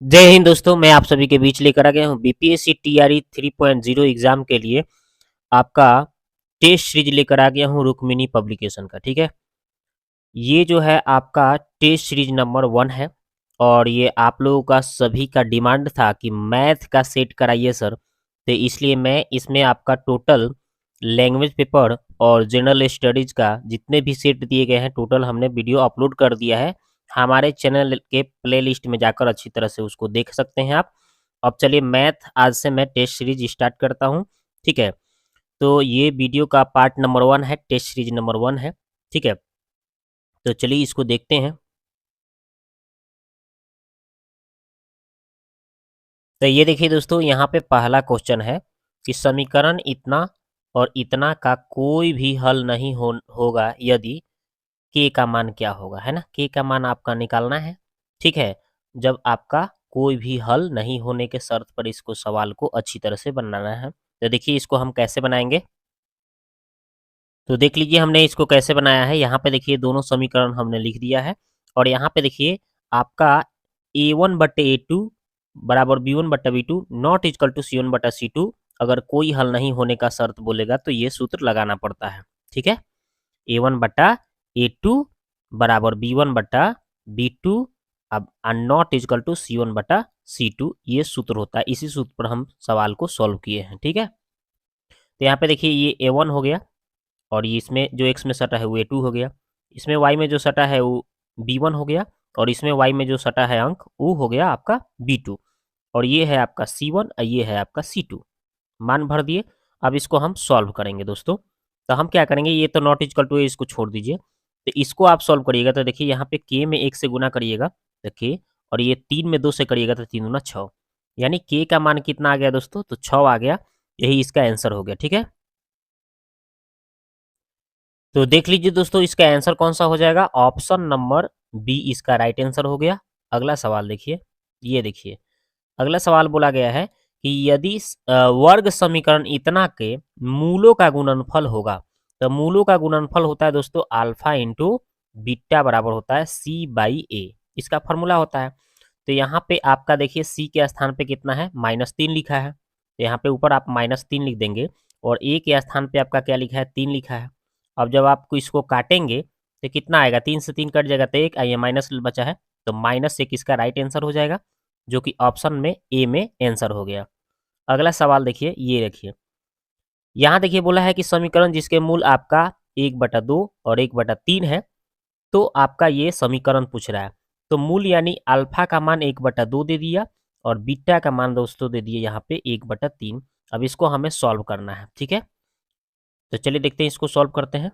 जय हिंद दोस्तों, मैं आप सभी के बीच लेकर आ गया हूँ बीपीएससी टीआरई 3.0 एग्जाम के लिए आपका टेस्ट सीरीज लेकर आ गया हूँ रुक्मिनी पब्लिकेशन का। ठीक है, ये जो है आपका टेस्ट सीरीज नंबर 1 है और ये आप लोगों का सभी का डिमांड था कि मैथ का सेट कराइए सर, तो इसलिए मैं इसमें आपका टोटल लैंग्वेज पेपर और जनरल स्टडीज का जितने भी सेट दिए गए हैं टोटल हमने वीडियो अपलोड कर दिया है। हमारे चैनल के प्लेलिस्ट में जाकर अच्छी तरह से उसको देख सकते हैं आप। अब चलिए मैथ आज से मैं टेस्ट सीरीज स्टार्ट करता हूँ। ठीक है, तो ये वीडियो का पार्ट नंबर 1 है, टेस्ट सीरीज नंबर 1 है। ठीक है, तो चलिए इसको देखते हैं। तो ये देखिए दोस्तों, यहाँ पे पहला क्वेश्चन है कि समीकरण इतना और इतना का कोई भी हल नहीं होगा यदि के का मान क्या होगा, है ना। के का मान आपका निकालना है। ठीक है, जब आपका कोई भी हल नहीं होने के शर्त पर इसको सवाल को अच्छी तरह से बनाना है। तो देखिए इसको हम कैसे बनाएंगे, तो देख लीजिए हमने इसको कैसे बनाया है। यहाँ पे देखिए दोनों समीकरण हमने लिख दिया है और यहाँ पे देखिए आपका a1/a2 बराबर b1/b2 not equal to c1/c2। अगर कोई हल नहीं होने का शर्त बोलेगा तो ये सूत्र लगाना पड़ता है। ठीक है, a1/a2 बराबर b1/b2 अब नॉट इक्वल टू c1/c2, ये सूत्र होता है। इसी सूत्र पर हम सवाल को सॉल्व किए हैं। ठीक है, तो यहाँ पे देखिए ये a1 हो गया और ये इसमें जो x में सटा है वो a2 हो गया, इसमें y में जो सटा है वो b1 हो गया और इसमें y में जो सटा है अंक वो हो गया आपका b2 और ये है आपका c1 और ये है आपका c2। मान भर दिए। अब इसको हम सॉल्व करेंगे दोस्तों। तो हम क्या करेंगे, ये तो नॉट इक्वल टू है, इसको छोड़ दीजिए। तो इसको आप सॉल्व करिएगा तो देखिए यहाँ पे k में 1 से गुना करिएगा देखिए, और ये 3 में 2 से करिएगा तो 3 दूना 6, यानी k का मान कितना आ गया दोस्तों, तो 6 आ गया। यही इसका आंसर हो गया। ठीक है, तो देख लीजिए दोस्तों इसका आंसर कौन सा हो जाएगा, ऑप्शन नंबर बी इसका राइट आंसर हो गया। अगला सवाल देखिए, ये देखिए अगला सवाल बोला गया है कि यदि वर्ग समीकरण इतना के मूलों का गुणनफल होगा, तो मूलों का गुणनफल होता है दोस्तों अल्फा इंटू बीटा बराबर होता है c/a, इसका फॉर्मूला होता है। तो यहाँ पे आपका देखिए c के स्थान पे कितना है, -3 लिखा है, तो यहाँ पे ऊपर आप -3 लिख देंगे और a के स्थान पे आपका क्या लिखा है, 3 लिखा है। अब जब आपको इसको काटेंगे तो कितना आएगा, 3 से 3 कट जाएगा तो 1, ये माइनस बचा है तो -1 इसका राइट आंसर हो जाएगा, जो कि ऑप्शन में ए में आंसर हो गया। अगला सवाल देखिए, ये रखिए यहाँ देखिए बोला है कि समीकरण जिसके मूल आपका 1/2 और 1/3 है, तो आपका ये समीकरण पूछ रहा है। तो मूल यानी अल्फा का मान 1/2 दे दिया और बीटा का मान दोस्तों दे दिए यहाँ पे 1/3। अब इसको हमें सॉल्व करना है। ठीक है, तो चलिए देखते हैं इसको सॉल्व करते हैं।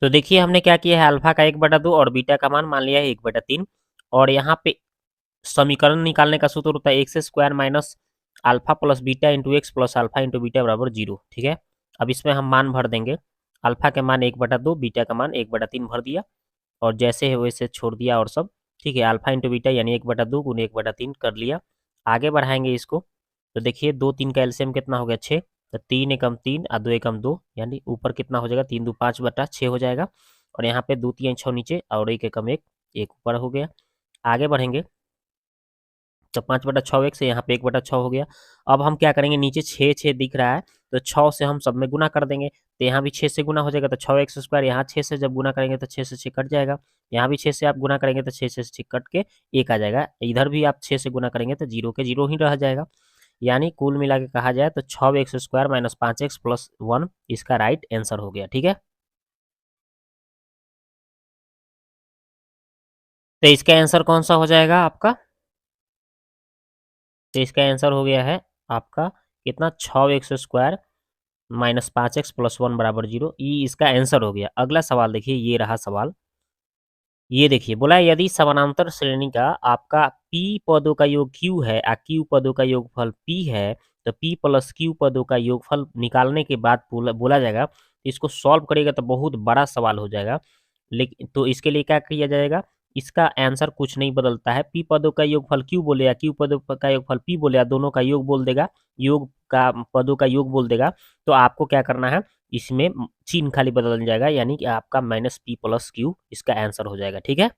तो देखिए हमने क्या किया है, अल्फा का 1/2 और बीटा का मान लिया है 1/3 और यहाँ पे समीकरण निकालने का सूत्र होता है x square minus alpha plus beta into x plus alpha into beta बराबर 0। ठीक है, अब इसमें हम मान भर देंगे। अल्फा के मान 1/2, बीटा का मान 1/3 भर दिया और जैसे है वैसे छोड़ दिया और सब। ठीक है, अल्फा इंटू बीटा यानी 1/2 गुने 1/3 कर लिया। आगे बढ़ाएंगे इसको तो देखिए 2 3 का एलसीएम कितना हो गया, 6। तो 3 एकम 3 और 2 एकम 2, यानी ऊपर कितना हो जाएगा, 3 2 5/6 हो जाएगा और यहाँ पे 2 3 6 नीचे और 1 एकम 1, 1 ऊपर हो गया। आगे बढ़ेंगे तो 5/6 एक से यहाँ पे 1/6 हो गया। अब हम क्या करेंगे, नीचे 6 6 दिख रहा है तो 6 से हम सब में गुना कर देंगे, तो यहाँ भी 6 से गुना हो जाएगा तो 6x², यहाँ 6 से जब गुना करेंगे तो 6 से 6 कट जाएगा। यहाँ भी 6 से आप गुना करेंगे तो 6 से 6 कट के 1 आ जाएगा। इधर भी आप 6 से गुना करेंगे तो 0 के 0 ही रह जाएगा। यानी कुल मिला के कहा जाए तो 6x² माइनस 5x प्लस 1 इसका राइट आंसर हो गया। ठीक है, तो इसका आंसर कौन सा हो जाएगा आपका, तो इसका आंसर हो गया है आपका कितना, 6x² माइनस 5x प्लस 1 बराबर 0, ये इसका आंसर हो गया। अगला सवाल देखिए, ये रहा सवाल। ये देखिए बोला है यदि समानांतर श्रेणी का आपका p पदों का योग q है और q पदों का योगफल p है, तो p प्लस q पदों का योगफल निकालने के बाद बोला जाएगा। इसको सॉल्व करेगा तो बहुत बड़ा सवाल हो जाएगा, लेकिन तो इसके लिए क्या किया जाएगा, इसका आंसर कुछ नहीं बदलता है। p पदों का योगफल q बोले या q पदों का योगफल p बोले या दोनों का योग बोल देगा, योग का पदों का योग बोल देगा, तो आपको क्या करना है, इसमें चिन्ह खाली बदल जाएगा, यानी कि आपका -p प्लस q इसका आंसर हो जाएगा। ठीक है,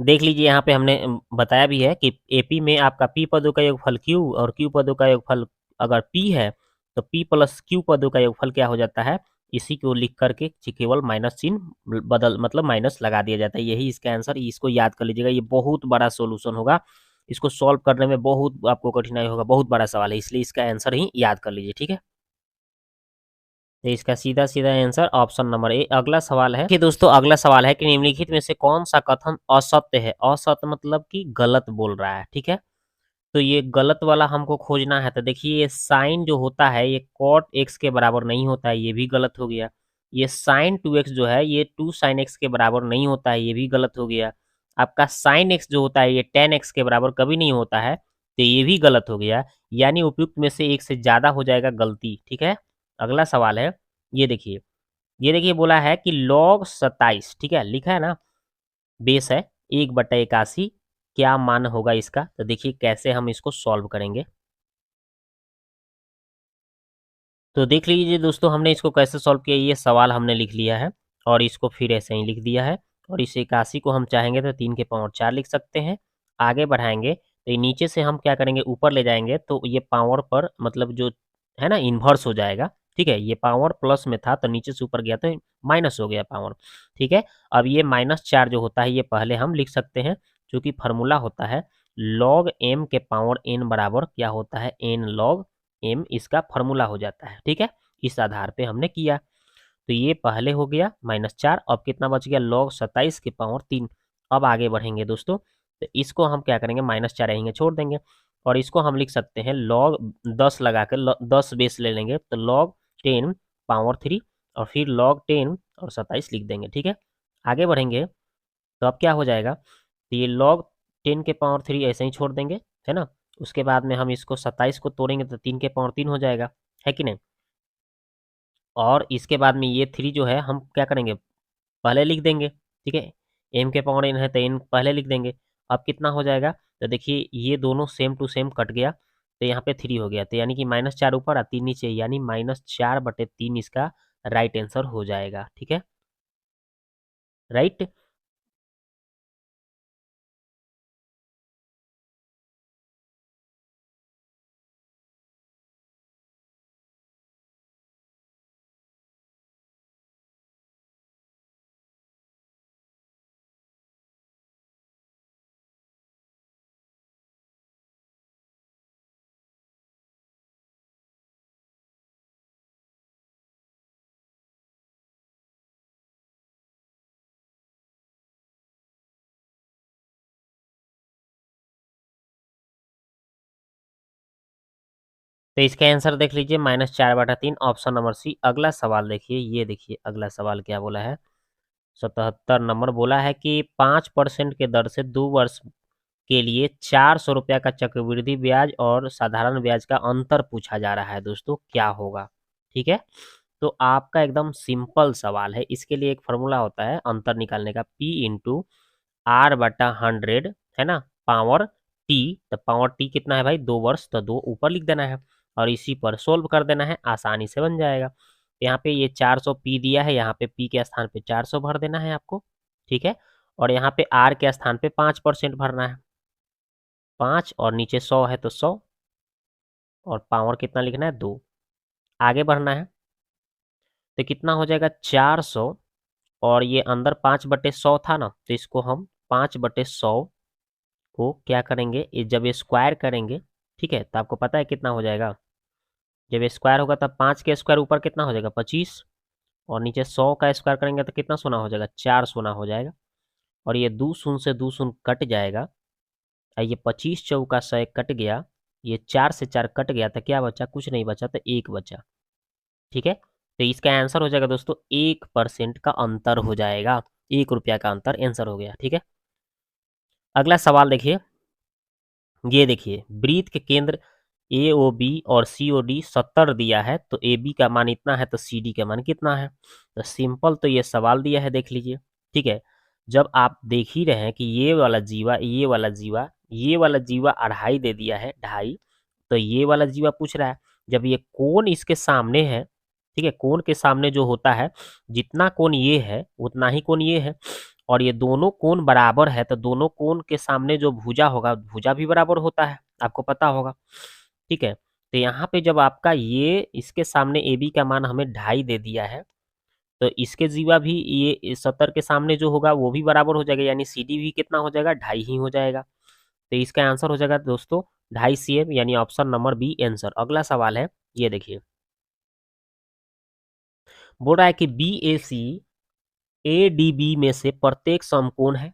देख लीजिए यहाँ पे हमने बताया भी है कि एपी में आपका पी पदों का योगफल क्यू और क्यू पदों का योगफल अगर पी है तो पी प्लस क्यू पदों का योगफल क्या हो जाता है, इसी को लिख करके केवल माइनस चिन्ह बदल मतलब माइनस लगा दिया जाता है। यही इसका आंसर, इसको याद कर लीजिएगा। ये बहुत बड़ा सॉल्यूशन होगा, इसको सॉल्व करने में बहुत आपको कठिनाई होगा, बहुत बड़ा सवाल है, इसलिए इसका आंसर ही याद कर लीजिए, ठीक है। तो इसका सीधा सीधा आंसर ऑप्शन नंबर ए। अगला सवाल है कि दोस्तों, अगला सवाल है कि निम्नलिखित में से कौन सा कथन असत्य है। असत्य मतलब कि गलत बोल रहा है, ठीक है। तो ये गलत वाला हमको खोजना है। तो देखिए, ये साइन जो होता है ये कॉट एक्स के बराबर नहीं होता है, ये भी गलत हो गया। ये साइन 2x जो है ये 2 साइन एक्स के बराबर नहीं होता है, ये भी गलत हो गया। आपका साइन एक्स जो होता है ये टेन एक्स के बराबर कभी नहीं होता है, तो ये भी गलत हो गया। यानी उपयुक्त में से एक से ज्यादा हो जाएगा गलती, ठीक है। अगला सवाल है, ये देखिए, ये देखिए बोला है कि log 27, ठीक है, लिखा है ना, बेस है 1/81, क्या मान होगा इसका। तो देखिए कैसे हम इसको सॉल्व करेंगे। तो देख लीजिए दोस्तों, हमने इसको कैसे सॉल्व किया, ये सवाल हमने लिख लिया है और इसको फिर ऐसे ही लिख दिया है। और इस 81 को हम चाहेंगे तो 3 के पावर 4 लिख सकते हैं। आगे बढ़ाएंगे तो ये नीचे से हम क्या करेंगे, ऊपर ले जाएंगे तो ये पावर पर मतलब जो है ना इन्वर्स हो जाएगा, ठीक है। ये पावर प्लस में था तो नीचे से ऊपर गया तो माइनस हो गया पावर, ठीक है। अब ये -4 जो होता है ये पहले हम लिख सकते हैं, क्योंकि फार्मूला होता है log m के पावर n बराबर क्या होता है, n log m, इसका फार्मूला हो जाता है, ठीक है। इस आधार पे हमने किया। तो ये पहले हो गया -4, अब कितना बच गया, log 27 के पावर 3। अब आगे बढ़ेंगे दोस्तों, तो इसको हम क्या करेंगे, -4 रहेंगे छोड़ देंगे, और इसको हम लिख सकते हैं log 10 लगा कर 10 बेस ले लेंगे तो log 10 पावर 3, और फिर log 10 और 27 लिख देंगे, ठीक है। आगे बढ़ेंगे तो अब क्या हो जाएगा, तो ये log 10 के पावर 3 ऐसे ही छोड़ देंगे, है ना। उसके बाद में हम इसको 27 को तोड़ेंगे तो 3 के पावर 3 हो जाएगा, है कि नहीं। और इसके बाद में ये 3 जो है हम क्या करेंगे, पहले लिख देंगे, ठीक है। m के पावर n है तो n पहले लिख देंगे। अब कितना हो जाएगा, तो देखिए ये दोनों सेम टू सेम कट गया, तो यहाँ पे 3 हो गया, तो यानी कि -4 ऊपर और 3 नीचे, यानी -4/3 इसका राइट आंसर हो जाएगा, ठीक है, राइट। तो इसका आंसर देख लीजिए -4/3, ऑप्शन नंबर सी। अगला सवाल देखिए, ये देखिए अगला सवाल क्या बोला है, 77 नंबर बोला है कि 5% के दर से 2 वर्ष के लिए 400 रुपया का चक्रवृद्धि ब्याज और साधारण ब्याज का अंतर पूछा जा रहा है दोस्तों, क्या होगा, ठीक है। तो आपका एकदम सिंपल सवाल है, इसके लिए एक फॉर्मूला होता है अंतर निकालने का, P इंटू R/100, है ना, पावर टी। तो पावर टी कितना है भाई, 2 वर्ष, तो 2 ऊपर लिख देना है और इसी पर सोल्व कर देना है, आसानी से बन जाएगा। तो यहाँ पे ये 400 पी दिया है, यहाँ पे पी के स्थान पे 400 भर देना है आपको, ठीक है। और यहाँ पे आर के स्थान पे 5% भरना है, 5 और नीचे 100 है तो 100, और पावर कितना लिखना है, 2। आगे बढ़ना है तो कितना हो जाएगा, 400, और ये अंदर 5/100 था ना, तो इसको हम 5/100 को क्या करेंगे, ये जब ये स्क्वायर करेंगे, ठीक है, तो आपको पता है कितना हो जाएगा, जब ये स्क्वायर होगा तब 5 के स्क्वायर ऊपर कितना हो जाएगा, 25, और नीचे 100 का स्क्वायर करेंगे तो कितना सोना हो जाएगा, 4 सोना हो जाएगा। और ये 2 शून्य से 2 शून्य कट जाएगा, और ये 25 चौका 100 कट गया, ये 4 से 4 कट गया, तो क्या बचा, कुछ नहीं बचा, तो 1 बचा, ठीक है। तो इसका आंसर हो जाएगा दोस्तों 1% का अंतर हो जाएगा, 1 रुपया का अंतर आंसर हो गया, ठीक है। अगला सवाल देखिए, ये देखिए वृत्त के केंद्र ए ओ बी और सी ओ डी 70 दिया है, तो ए बी का मान इतना है तो सी डी का मान कितना है। तो सिंपल, तो ये सवाल दिया है देख लीजिए, ठीक है। जब आप देख ही रहे हैं कि ये वाला जीवा, ये वाला जीवा, ये वाला जीवा 2.5 दे दिया है, 2.5, तो ये वाला जीवा पूछ रहा है, जब ये कोण इसके सामने है, ठीक है, कोण के सामने जो होता है, जितना कोण ये है उतना ही कोण ये है, और ये दोनों कोण बराबर है, तो दोनों कोण के सामने जो भुजा होगा, भुजा भी बराबर होता है, आपको पता होगा। ठीक है, तो यहाँ पे जब आपका ये इसके सामने ए बी का मान हमें 2.5 दे दिया है, तो इसके जीवा भी ये 70 के सामने जो होगा वो भी बराबर हो जाएगा, यानी सी डी भी कितना हो जाएगा, 2.5 ही हो जाएगा। तो इसका आंसर हो जाएगा दोस्तों 2.5 cm, यानी ऑप्शन नंबर बी आंसर। अगला सवाल है, ये देखिए, बोल रहा है कि B A C A D B में से प्रत्येक समकोण है।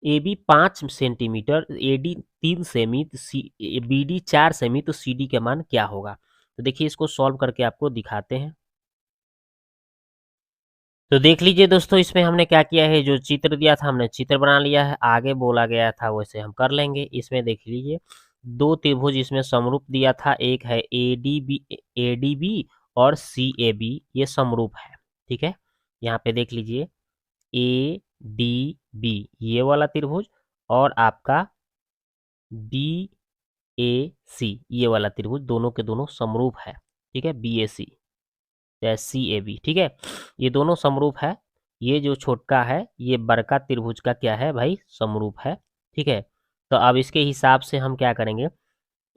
A B 5 centimetre, A D 3 सेमी, बी डी 4 सेमी, तो सी डी का मान क्या होगा? तो देखिए इसको सॉल्व करके आपको दिखाते हैं। तो देख लीजिए दोस्तों, इसमें हमने क्या किया है, जो चित्र दिया था हमने चित्र बना लिया है, आगे बोला गया था वैसे हम कर लेंगे। इसमें देख लीजिए, दो त्रिभुज इसमें समरूप दिया था, एक है ए डी बी और सी ए बी, ये समरूप है। ठीक है, यहाँ पे देख लीजिए ए डी बी ये वाला त्रिभुज, और आपका बी ए सी ये वाला त्रिभुज, दोनों के दोनों समरूप है। ठीक है, बी ए सी चाहे सी ए बी, ठीक है, ये दोनों समरूप है। ये जो छोटका है ये बड़का त्रिभुज का क्या है भाई, समरूप है। ठीक है, तो अब इसके हिसाब से हम क्या करेंगे,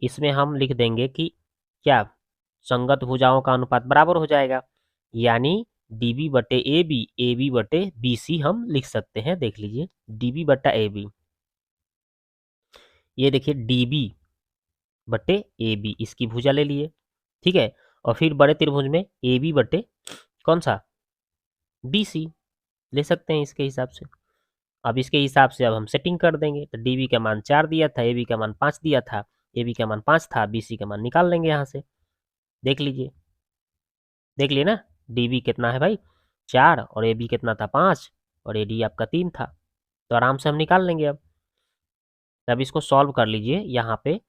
इसमें हम लिख देंगे कि क्या संगत भुजाओं का अनुपात बराबर हो जाएगा, यानी डीबी बटे ए बी बटे बी सी हम लिख सकते हैं। देख लीजिए डीबी बटा ए बी, ये देखिए डीबी बटे ए बी, इसकी भुजा ले लिए। ठीक है, और फिर बड़े त्रिभुज में ए बी बटे कौन सा, बी सी ले सकते हैं इसके हिसाब से। अब इसके हिसाब से अब हम सेटिंग कर देंगे, तो डी बी का मान 4 दिया था, ए बी का मान 5 दिया था, ए बी का मान 5 था, बी सी का मान निकाल लेंगे यहाँ से। देख लीजिए, देख लिए ना, डी बी कितना है भाई 4, और ए बी कितना था 5, और ए डी आपका 3 था, तो आराम से हम निकाल लेंगे। अब इसको सॉल्व कर लीजिए यहाँ पे,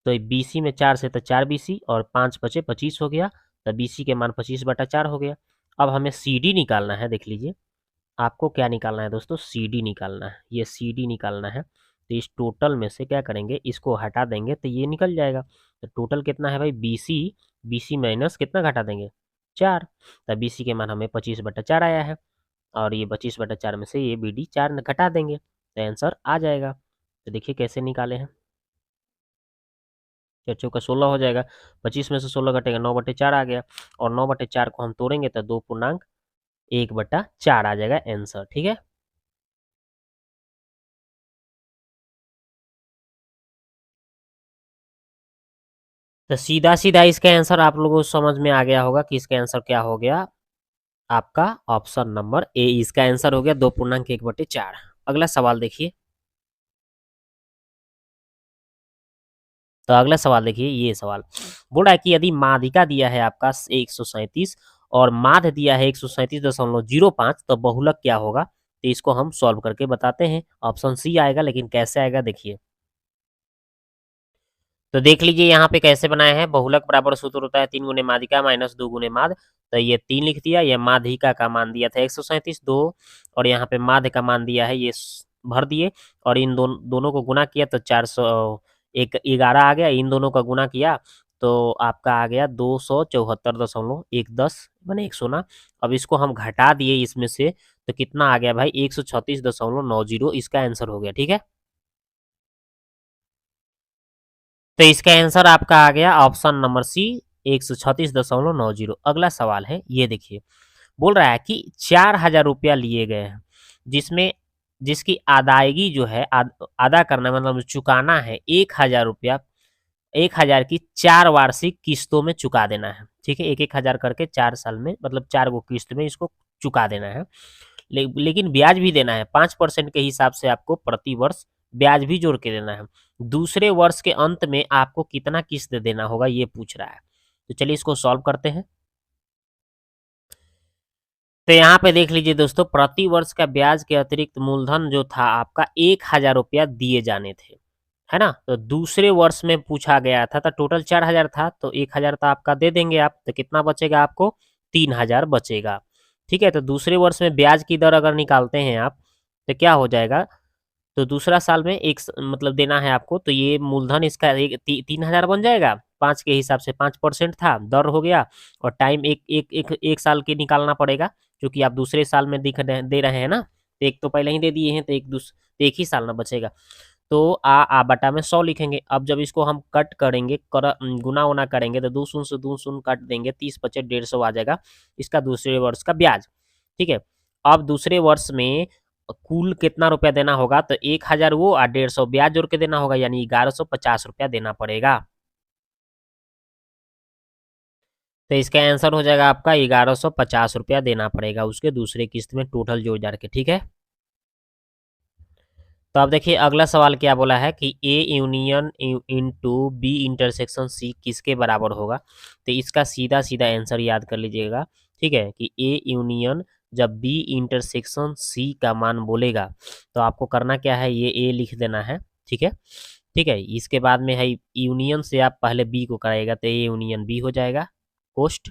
तो बी सी में 4 से तो 4 बी सी और 5 बचे 25 हो गया, तो बी सी के मान 25/4 हो गया। अब हमें सी डी निकालना है। देख लीजिए, आपको क्या निकालना है दोस्तों, सी डी निकालना है, ये सी डी निकालना है। तो इस टोटल में से क्या करेंगे, इसको हटा देंगे तो ये निकल जाएगा। तो टोटल कितना है भाई, बी सी माइनस कितना घटा देंगे, 4, तो बी सी के मान हमें 25/4 आया है, और ये 25/4 में से ये बी डी 4 घटा देंगे, तो आंसर आ जाएगा। तो देखिए कैसे निकाले हैं, 4 चौका 16 हो जाएगा, 25 में से 16 घटेगा 9/4 आ गया, और 9/4 को हम तोड़ेंगे तो 2.1/4 आ जाएगा आंसर। ठीक है, तो सीधा सीधा इसका आंसर आप लोगों को समझ में आ गया होगा कि इसका आंसर क्या हो गया, आपका ऑप्शन नंबर ए इसका आंसर हो गया 2.1/4। अगला सवाल देखिए, तो अगला सवाल देखिए, ये सवाल बोल रहा है कि यदि माध्यिका दिया है आपका 137 और माध्य दिया है 137.05, तो बहुलक क्या होगा? तो इसको हम सॉल्व करके बताते हैं। ऑप्शन सी आएगा, लेकिन कैसे आएगा देखिए। तो देख लीजिए यहाँ पे कैसे बनाए हैं, बहुलक बराबर सूत्र होता है 3 गुने माध्यिका माइनस 2 गुने माध्य, तो ये 3 लिख दिया, ये माध्यिका का मान दिया था 137 2, और यहाँ पे माध्य का मान दिया है ये भर दिए, और इन दोनों को गुना किया तो 411 आ गया, इन दोनों का गुना किया तो आपका आ गया 274.10 मैंने 100 ना। अब इसको हम घटा दिए इसमें से, तो कितना आ गया भाई 136.90, इसका आंसर हो गया। ठीक है, तो इसका आंसर आपका आ गया ऑप्शन नंबर सी 136.90। अगला सवाल है, ये देखिए, बोल रहा है कि 4,000 रुपया लिए गए हैं, जिसमें जिसकी अदायगी जो है अदा करना मतलब चुकाना है 1,000 रुपया, 1,000 की 4 वार्षिक किस्तों में चुका देना है। ठीक है, 1,000 करके 4 साल में, मतलब 4 गो किस्त में इसको चुका देना है। लेकिन ब्याज भी देना है, 5% के हिसाब से आपको प्रति वर्ष ब्याज भी जोड़ के देना है। दूसरे वर्ष के अंत में आपको कितना किस्त देना होगा ये पूछ रहा है। तो चलिए इसको सॉल्व करते हैं। तो यहाँ पे देख लीजिए दोस्तों, प्रति वर्ष का ब्याज के अतिरिक्त मूलधन जो था आपका 1,000 रुपया दिए जाने थे, है ना। तो दूसरे वर्ष में पूछा गया था, तो टोटल 4,000 था, तो 1,000 तो आपका दे देंगे आप, तो कितना बचेगा आपको 3,000 बचेगा। ठीक है, तो दूसरे वर्ष में ब्याज की दर अगर निकालते हैं आप, तो क्या हो जाएगा, तो दूसरा साल में मतलब देना है आपको, तो ये मूलधन इसका 3,000 बन जाएगा, 5 के हिसाब से 5% था, दर हो गया, और टाइम एक साल के निकालना पड़ेगा, क्योंकि आप दूसरे साल में दे रहे हैं ना, तो एक तो पहले ही दे दिए हैं, तो एक ही साल ना बचेगा। तो आ बटा में 100 लिखेंगे। अब जब इसको हम कट करेंगे, गुना उना करेंगे, तो 2 शून्य से 2 शून्य काट देंगे, 30 बचे 150 आ जाएगा इसका दूसरे वर्ष का ब्याज। ठीक है, अब दूसरे वर्ष में कुल कितना रुपया देना होगा, तो 1000 वो और 150 ब्याज जोड़ के देना होगा, यानी 1150 रुपया देना पड़ेगा। तो इसका आंसर हो जाएगा आपका 1150 रुपया देना पड़ेगा उसके दूसरे किस्त में, टोटल जोड़ जाड़ के। ठीक है, तो अब देखिए अगला सवाल क्या बोला है कि A union into B intersection C किसके बराबर होगा। तो इसका सीधा सीधा आंसर याद कर लीजिएगा। ठीक है, कि ए यूनियन जब बी इंटरसेक्शन सी का मान बोलेगा, तो आपको करना क्या है, ये ए लिख देना है। ठीक है, ठीक है, इसके बाद में है यूनियन से आप पहले बी को कराइएगा, तो ए यूनियन बी हो जाएगा पोस्ट,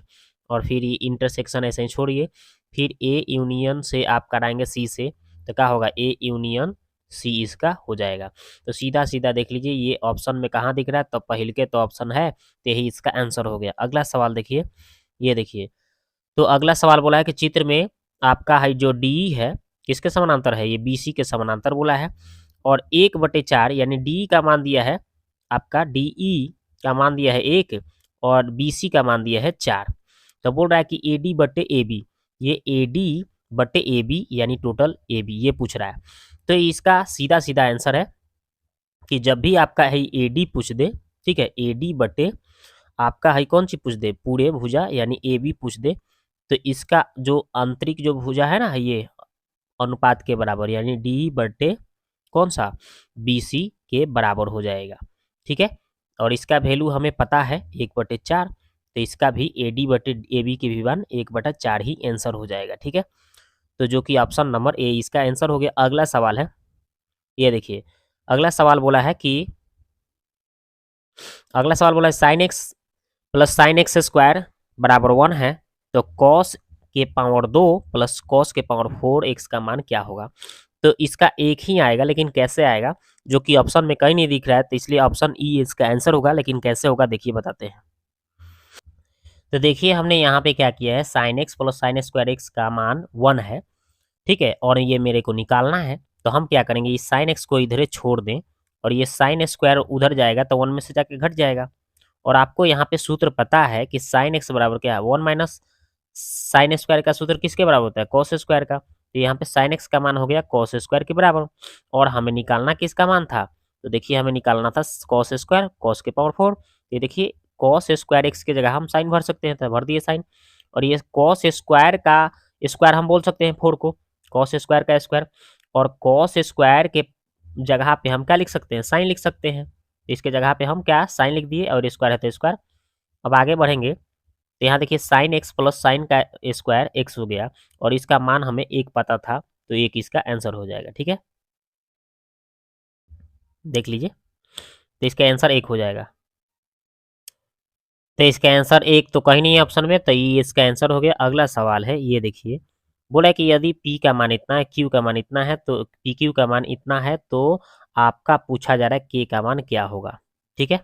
और फिर ये इंटरसेक्शन ऐसे ही छोड़िए, फिर ए यूनियन से आप कराएंगे सी से, तो क्या होगा, ए यूनियन सी इसका हो जाएगा। तो सीधा सीधा देख लीजिए ये ऑप्शन में कहाँ दिख रहा है, तो पहले के तो ऑप्शन है, तो यही इसका आंसर हो गया। अगला सवाल देखिए, ये देखिए, तो अगला सवाल बोला है कि चित्र में आपका है जो डी है किसके समानांतर है, ये बी सी के समानांतर बोला है, और 1/4 यानी डी का मान दिया है आपका, डी ई का मान दिया है 1 और बी सी का मान दिया है 4। तो बोल रहा है कि ए डी बटे ए बी, ये ए डी बटे ए बी यानी टोटल ए बी ये पूछ रहा है। तो इसका सीधा सीधा आंसर है कि जब भी आपका है ए डी पूछ दे, ठीक है, ए डी बटे आपका है कौन सी पूछ दे, पूरे भुजा यानी ए बी पूछ दे, तो इसका जो आंतरिक जो भुजा है ना, ये अनुपात के बराबर यानी डी बटे कौन सा, बी सी के बराबर हो जाएगा। ठीक है, और इसका वैल्यू हमें पता है 1/4, तो इसका भी ए डी बटे ए बी के भी मान 1/4 ही आंसर हो जाएगा। ठीक है, तो जो कि ऑप्शन नंबर ए इसका आंसर हो गया। अगला सवाल है, ये देखिए, अगला सवाल बोला है कि अगला सवाल बोला है sine x plus sine x square बराबर 1 है, तो कॉस के पावर 2 प्लस कॉस के पावर 4 एक्स का मान क्या होगा। तो इसका एक ही आएगा, लेकिन कैसे आएगा, जो कि ऑप्शन में कहीं नहीं दिख रहा है, तो इसलिए ऑप्शन ई इसका आंसर होगा, लेकिन कैसे होगा देखिए बताते हैं। तो देखिए हमने यहाँ पे क्या किया है, sine x plus sine square x का मान 1 है। ठीक है, और ये मेरे को निकालना है, तो हम क्या करेंगे, इस साइन एक्स को इधर छोड़ दें, और ये साइन स्क्वायर उधर जाएगा तो 1 में से जाके घट जाएगा। और आपको यहाँ पे सूत्र पता है कि साइन एक्स बराबर क्या है, 1 माइनस साइन स्क्वायर का सूत्र किसके बराबर होता है, कॉस स्क्वायर का। तो यहाँ पे साइन एक्स का मान हो गया कॉस स्क्वायर के बराबर, और हमें निकालना किसका मान था, तो देखिए हमें निकालना था कॉस स्क्वायर कॉस के पावर 4। ये देखिए कॉस स्क्वायर एक्स की जगह हम साइन भर सकते हैं, तो भर दिए साइन, और ये कॉस स्क्वायर का स्क्वायर हम बोल सकते हैं 4 को, कॉस स्क्वायर का स्क्वायर, और कॉस स्क्वायर के जगह पे हम क्या लिख सकते हैं, साइन लिख सकते हैं। तो इसके जगह पे हम क्या साइन लिख दिए, और स्क्वायर है तो स्क्वायर। अब आगे बढ़ेंगे, तो यहाँ देखिए साइन एक्स प्लस साइन का स्क्वायर एक्स हो गया, और इसका मान हमें 1 पता था, तो 1 इसका आंसर हो जाएगा। ठीक है, देख लीजिए, तो इसका आंसर 1 हो जाएगा। तो इसका आंसर 1 तो कहीं नहीं है ऑप्शन में, तो ये इसका आंसर हो गया। अगला सवाल है, ये देखिए, बोला है कि यदि P का मान इतना है, Q का मान इतना है, तो PQ का मान इतना है, तो आपका पूछा जा रहा है K का मान क्या होगा। ठीक है,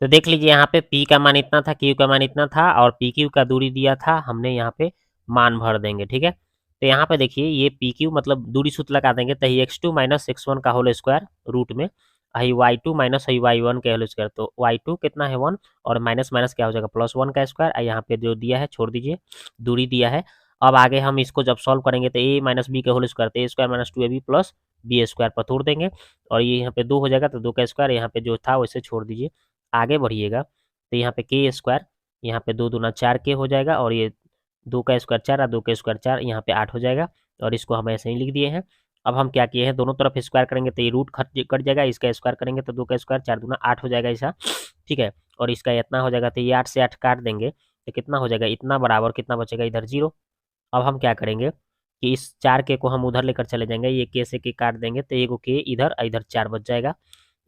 तो देख लीजिए यहाँ पे P का मान इतना था, Q का मान इतना था, और PQ का दूरी दिया था, हमने यहाँ पे मान भर देंगे। ठीक है, तो यहाँ पे देखिए ये PQ मतलब दूरी सूत्र लगा देंगे, तो x2 माइनस x1 का होल स्क्वायर रूट में y2 माइनस y1 के होल स्क्वायर, तो y2 कितना है 1, और माइनस माइनस क्या हो जाएगा +1 का स्क्वायर, यहाँ पे जो दिया है छोड़ दीजिए, दूरी दिया है। अब आगे हम इसको जब सॉल्व करेंगे, तो a माइनस बी के होल स्क्वायर, तो a square minus 2ab plus B square पर तोड़ देंगे, और ये यहाँ पे 2 हो जाएगा, तो 2 का स्क्वायर यहाँ पे जो था वैसे छोड़ दीजिए। आगे बढ़िएगा, तो यहाँ पे के स्क्वायर, यहाँ पे 2 दूना 4 के हो जाएगा, और ये 2 का स्क्वायर 4 और 2 का स्क्वायर 4, यहाँ पे 8 हो जाएगा, और इसको हम ऐसे ही लिख दिए हैं। अब हम क्या किए हैं, दोनों तरफ स्क्वायर करेंगे तो ये रूट कट जाएगा, इसका स्क्वायर करेंगे तो 2 का स्क्वायर 4 दूना 8 हो जाएगा ऐसा। ठीक है, और इसका इतना हो जाएगा, तो ये 8 से 8 काट देंगे, तो कितना हो जाएगा, इतना बराबर कितना बचेगा इधर 0। अब हम क्या करेंगे कि इस 4 के को हम उधर लेकर चले जाएंगे, ये के से के काट देंगे, तो एगो के इधर इधर 4 बच जाएगा,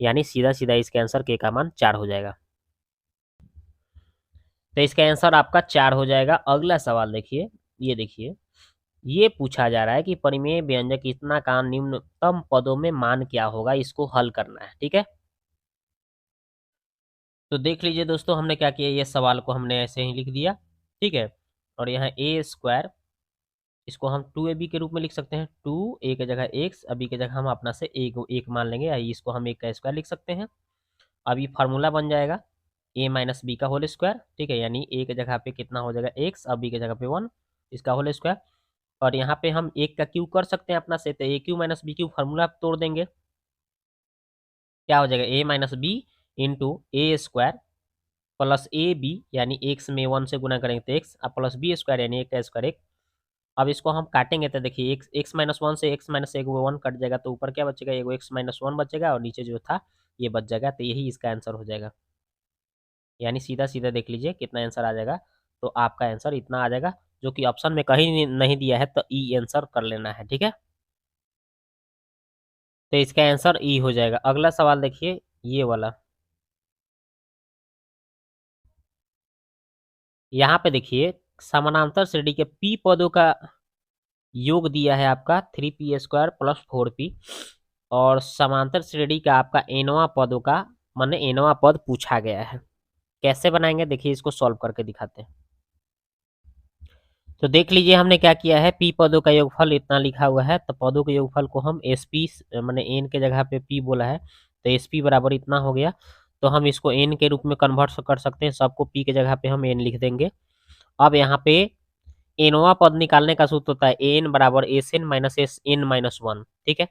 यानी सीधा सीधा इसके आंसर के का मान 4 हो जाएगा। तो इसका आंसर आपका 4 हो जाएगा। अगला सवाल देखिए, ये देखिए, ये पूछा जा रहा है कि परिमेय व्यंजक इतना का निम्नतम पदों में मान क्या होगा, इसको हल करना है। ठीक है, तो देख लीजिए दोस्तों, हमने क्या किया, ये सवाल को हमने ऐसे ही लिख दिया। ठीक है, और यहाँ ए स्क्वायर इसको हम 2ab के रूप में लिख सकते हैं। 2a की जगह x, b की जगह हम अपना से एक मान लेंगे, इसको हम 1 का स्क्वायर लिख सकते हैं। अब ये फार्मूला बन जाएगा a माइनस बी का होल स्क्वायर, ठीक है, यानी a की जगह पे कितना हो जाएगा x, अब b की जगह पे 1, इसका होल स्क्वायर। और यहाँ पे हम 1 का क्यूब कर सकते हैं अपना से, तो a cube minus B cube formula तोड़ देंगे, क्या हो जाएगा a minus B into A square plus A B, यानी एक्स में 1 से गुना करेंगे तो एक्स, अब प्लस बी स्क्वायर यानी 1 का स्क्वायर 1। अब इसको हम काटेंगे तो देखिए एक्स एक्स माइनस 1 से एक्स माइनस एक 1 कट जाएगा, तो ऊपर क्या बचेगा, एगो एक्स माइनस 1 बचेगा और नीचे जो था ये बच जाएगा, तो यही इसका आंसर हो जाएगा। यानी सीधा सीधा देख लीजिए कितना आंसर आ जाएगा, तो आपका आंसर इतना आ जाएगा, जो कि ऑप्शन में कहीं नहीं दिया है, तो ई आंसर कर लेना है, ठीक है। तो इसका आंसर ई हो जाएगा। अगला सवाल देखिए ये वाला, यहाँ पे देखिए समानांतर श्रेणी के पी पदों का योग दिया है आपका 3p² प्लस 4p, और समांतर श्रेणी का आपका एनवा पदों का माने एनवा पद पूछा गया है। कैसे बनाएंगे देखिए, इसको सॉल्व करके दिखाते हैं। तो देख लीजिए हमने क्या किया है, पी पदों का योगफल इतना लिखा हुआ है, तो पदों के योगफल को हम एसपी माने एन के जगह पे पी बोला है, तो एसपी बराबर इतना हो गया। तो हम इसको एन के रूप में कन्वर्ट कर सकते हैं, सबको पी के जगह पे हम एन लिख देंगे। अब यहाँ पे एनवा पद निकालने का सूत्र होता है एन बराबर S N minus S N minus 1, ठीक है।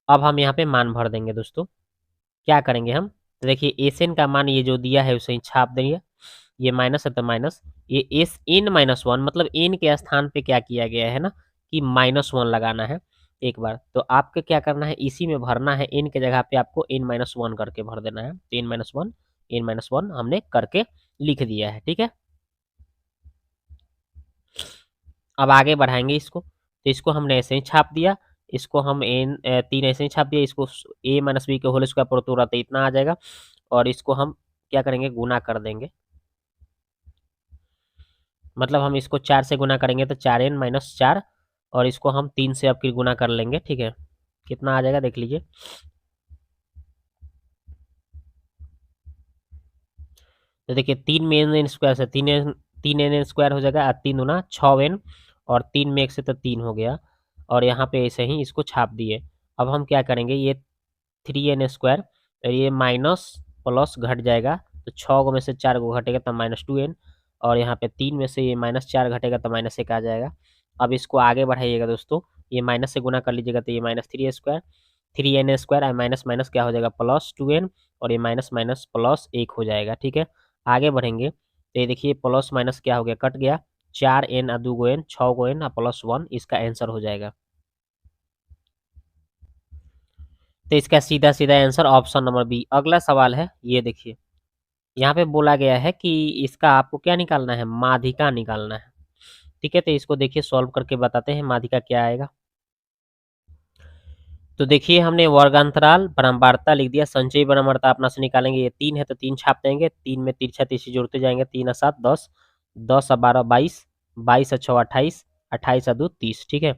अब हम यहाँ पे मान भर देंगे दोस्तों, क्या करेंगे हम, तो देखिए एस एन का मान ये जो दिया है उसे ही छाप देंगे, ये माइनस है तो माइनस, ये एस एन माइनस 1 मतलब एन के स्थान पे क्या किया गया है ना कि -1 लगाना है एक बार, तो आपके क्या करना है, इसी में भरना है, एन के जगह पे आपको n-1 करके भर देना है, तो n-1 हमने करके लिख दिया है, ठीक है। अब आगे बढ़ाएंगे इसको, तो इसको हमने ऐसे ही छाप दिया, इसको हम तीन ऐसे ही छाप दिया, इसको a माइनस बी के होल स्क्वायर पर तोड़ा तो इतना आ जाएगा, और इसको हम क्या करेंगे, गुना कर देंगे, मतलब हम इसको 4 से गुना करेंगे तो 4n-4, और इसको हम 3 से अब फिर गुना कर लेंगे, ठीक है। कितना आ जाएगा देख लीजिए, तो देखिए 3 में एन स्क्वायर से 3n स्क्वायर हो जाएगा, 3 दूना 6n, और 3 में 1 से तो 3 हो गया, और यहाँ पे ऐसे ही इसको छाप दिए। अब हम क्या करेंगे, ये 3n² और ये माइनस प्लस घट जाएगा, तो 6 गो में से 4 गो घटेगा तो -2n, और यहाँ पे 3 में से ये -4 घटेगा तो -1 आ जाएगा। अब इसको आगे बढ़ाइएगा दोस्तों, ये माइनस से गुना कर लीजिएगा तो ये -3n² 3n² और माइनस माइनस क्या हो जाएगा +2n, और ये माइनस माइनस प्लस 1 हो जाएगा, ठीक है। आगे बढ़ेंगे तो ये देखिए प्लस माइनस क्या हो गया, कट गया, 4n और 2 गो n 6 गो n और +1 इसका आंसर हो जाएगा। तो इसका सीधा सीधा आंसर ऑप्शन नंबर बी। अगला सवाल है ये देखिए, यहाँ पे बोला गया है कि इसका आपको क्या निकालना है, माध्यिका निकालना है, ठीक है। तो इसको देखिए सॉल्व करके बताते हैं माध्यिका क्या आएगा। तो देखिए हमने वर्गांतराल बारंबारता लिख दिया, संचयी बारंबारता अपना से निकालेंगे, ये 3 है तो 3 छाप देंगे, 3 में तिरछा तिरछी जोड़ते जाएंगे, 3 और 7 10, 10 और 12 22, 22 और 6 28, 28 और 2 30, ठीक है।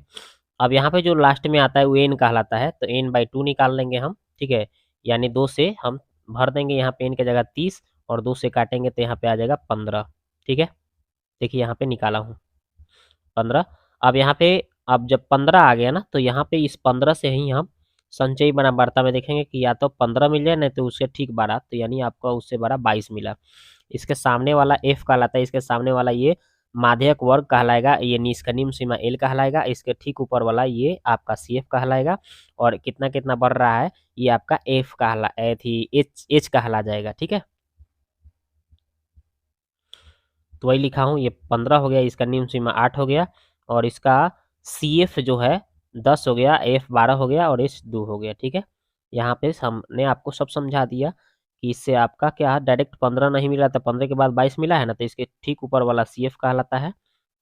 अब यहाँ पे जो लास्ट में आता है वो n कहलाता है, तो n/2 निकाल लेंगे हम, ठीक है, यानी 2 से हम भर देंगे यहाँ पे n की जगह 30, और 2 से काटेंगे तो यहाँ पे आ जाएगा 15, ठीक है। देखिए यहाँ पे निकाला हूँ 15। अब यहाँ पे अब जब 15 आ गया ना, तो यहाँ पे इस 15 से ही हम संचयी बारंबारता में देखेंगे कि या तो 15 मिल जाए, नहीं तो उससे ठीक 12, तो यानी आपका उससे बड़ा 22 मिला। इसके सामने वाला f कहलाता है, इसके सामने वाला ये माध्यक वर्ग कहलाएगा, ये इसका निम्न सीमा l कहलाएगा, इसके ठीक ऊपर वाला ये आपका CF कहलाएगा, और कितना कितना बढ़ रहा है ये आपका f कहला थी h कहला जाएगा, ठीक है। तो वही लिखा हूँ, ये 15 हो गया, इसका निम्न सीमा 8 हो गया, और इसका CF जो है 10 हो गया, F 12 हो गया, और H 2 हो गया, ठीक है। यहाँ पे हमने आपको सब समझा दिया कि इससे आपका क्या डायरेक्ट 15 नहीं मिला, तो 15 के बाद 22 मिला है ना, तो इसके ठीक ऊपर वाला CF कहलाता है,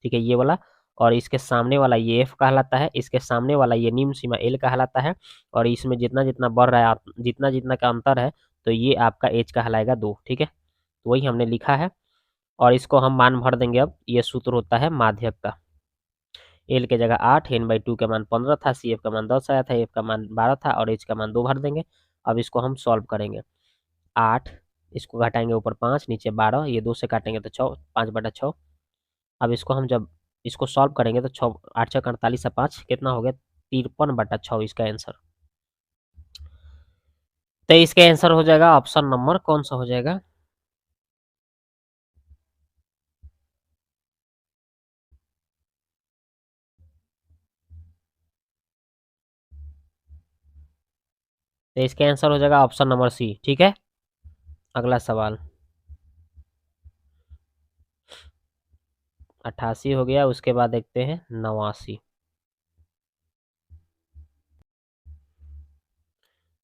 ठीक है, ये वाला, और इसके सामने वाला ये F कहलाता है, इसके सामने वाला ये निम्न सीमा L कहलाता है, और इसमें जितना जितना बढ़ रहा है, जितना जितना का अंतर है, तो ये आपका H कहलाएगा 2, ठीक है। तो वही हमने लिखा है, और इसको हम मान भर देंगे। अब ये सूत्र होता है माध्यक का, एल के जगह 8, n/2 का मान 15 था, CF का मान 10 आया था, F का मान 12 था, और H का मान 2 भर देंगे। अब इसको हम सॉल्व करेंगे, 8 इसको घटाएंगे ऊपर 5 नीचे 12, ये 2 से काटेंगे तो 6, 5/6। अब इसको हम जब इसको सॉल्व करेंगे तो 6 8 छः 48 से 5 कितना हो गया 53/6 इसका आंसर। तो इसका आंसर हो जाएगा ऑप्शन नंबर कौन सा हो जाएगा? तो इसका आंसर हो जाएगा ऑप्शन नंबर सी। ठीक है, अगला सवाल 88 हो गया, उसके बाद देखते हैं 89।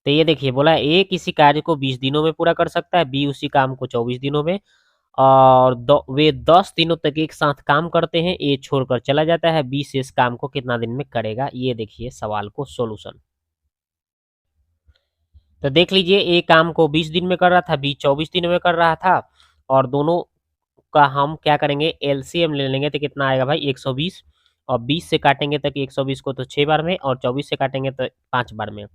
तो ये देखिए बोला ए किसी कार्य को 20 दिनों में पूरा कर सकता है, बी उसी काम को 24 दिनों में, और वे 10 दिनों तक एक साथ काम करते हैं, ए छोड़कर चला जाता है, बी शेष काम को कितना दिन में करेगा? ये देखिए सवाल को सॉल्यूशन। तो देख लीजिए ए काम को 20 दिन में कर रहा था, बी 24 दिन में कर रहा था, और दोनों का हम क्या करेंगे एलसीएम ले लेंगे तो कितना आएगा भाई 120, और 20 से काटेंगे तक 120 को तो 6 बार में, और 24 से काटेंगे तो 5 बार में।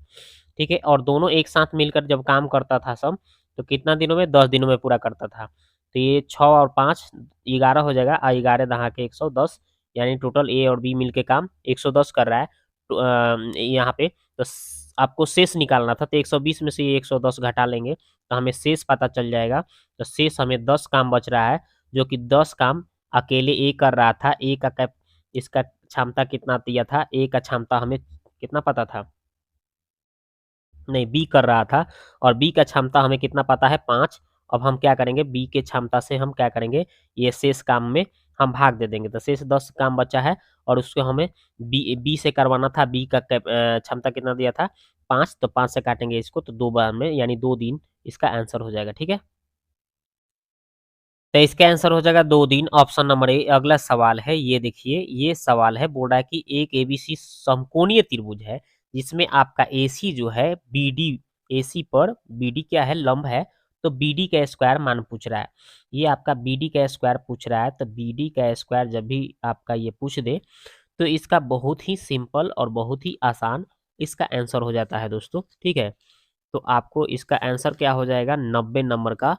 ठीक है, और दोनों एक साथ मिलकर जब काम करता था सब तो कितना दिनों में 10 दिनों में पूरा करता था। तो ये 6 और 5 11 हो जाएगा, 11 दहा के 110, यानी टोटल ए और बी मिलके काम 110 कर रहा है। यहाँ पे तो आपको शेष निकालना था, तो 120 में से ये 110 घटा लेंगे तो हमें शेष पता चल जाएगा। तो शेष हमें 10 काम बच रहा है, जो कि 10 काम अकेले ए कर रहा था। ए का कैप इसका क्षमता कितना दिया था, ए का क्षमता हमें कितना पता था, नहीं बी कर रहा था, और बी का क्षमता हमें कितना पता है 5। अब हम क्या करेंगे बी के क्षमता से हम क्या करेंगे ये शेष काम में हम भाग दे देंगे, तो शेष 10 काम बचा है, और उसको हमें बी बी से करवाना था। बी का क्षमता कितना दिया था 5, तो 5 से काटेंगे इसको तो 2 बार में, यानी 2 दिन इसका आंसर हो जाएगा। ठीक है, तो इसका आंसर हो जाएगा 2 दिन, ऑप्शन नंबर ए। अगला सवाल है, ये देखिए ये सवाल है, बोल रहा है कि एक एबीसी समकोणीय त्रिभुज है जिसमें आपका एसी जो है बीडी, एसी पर बीडी क्या है लंब है, तो बीडी का स्क्वायर मान पूछ रहा है। ये आपका बीडी का स्क्वायर पूछ रहा है, तो बीडी का स्क्वायर जब भी आपका ये पूछ दे तो इसका बहुत ही सिंपल और बहुत ही आसान इसका आंसर हो जाता है दोस्तों। ठीक है, तो आपको इसका आंसर क्या हो जाएगा 90 नंबर का,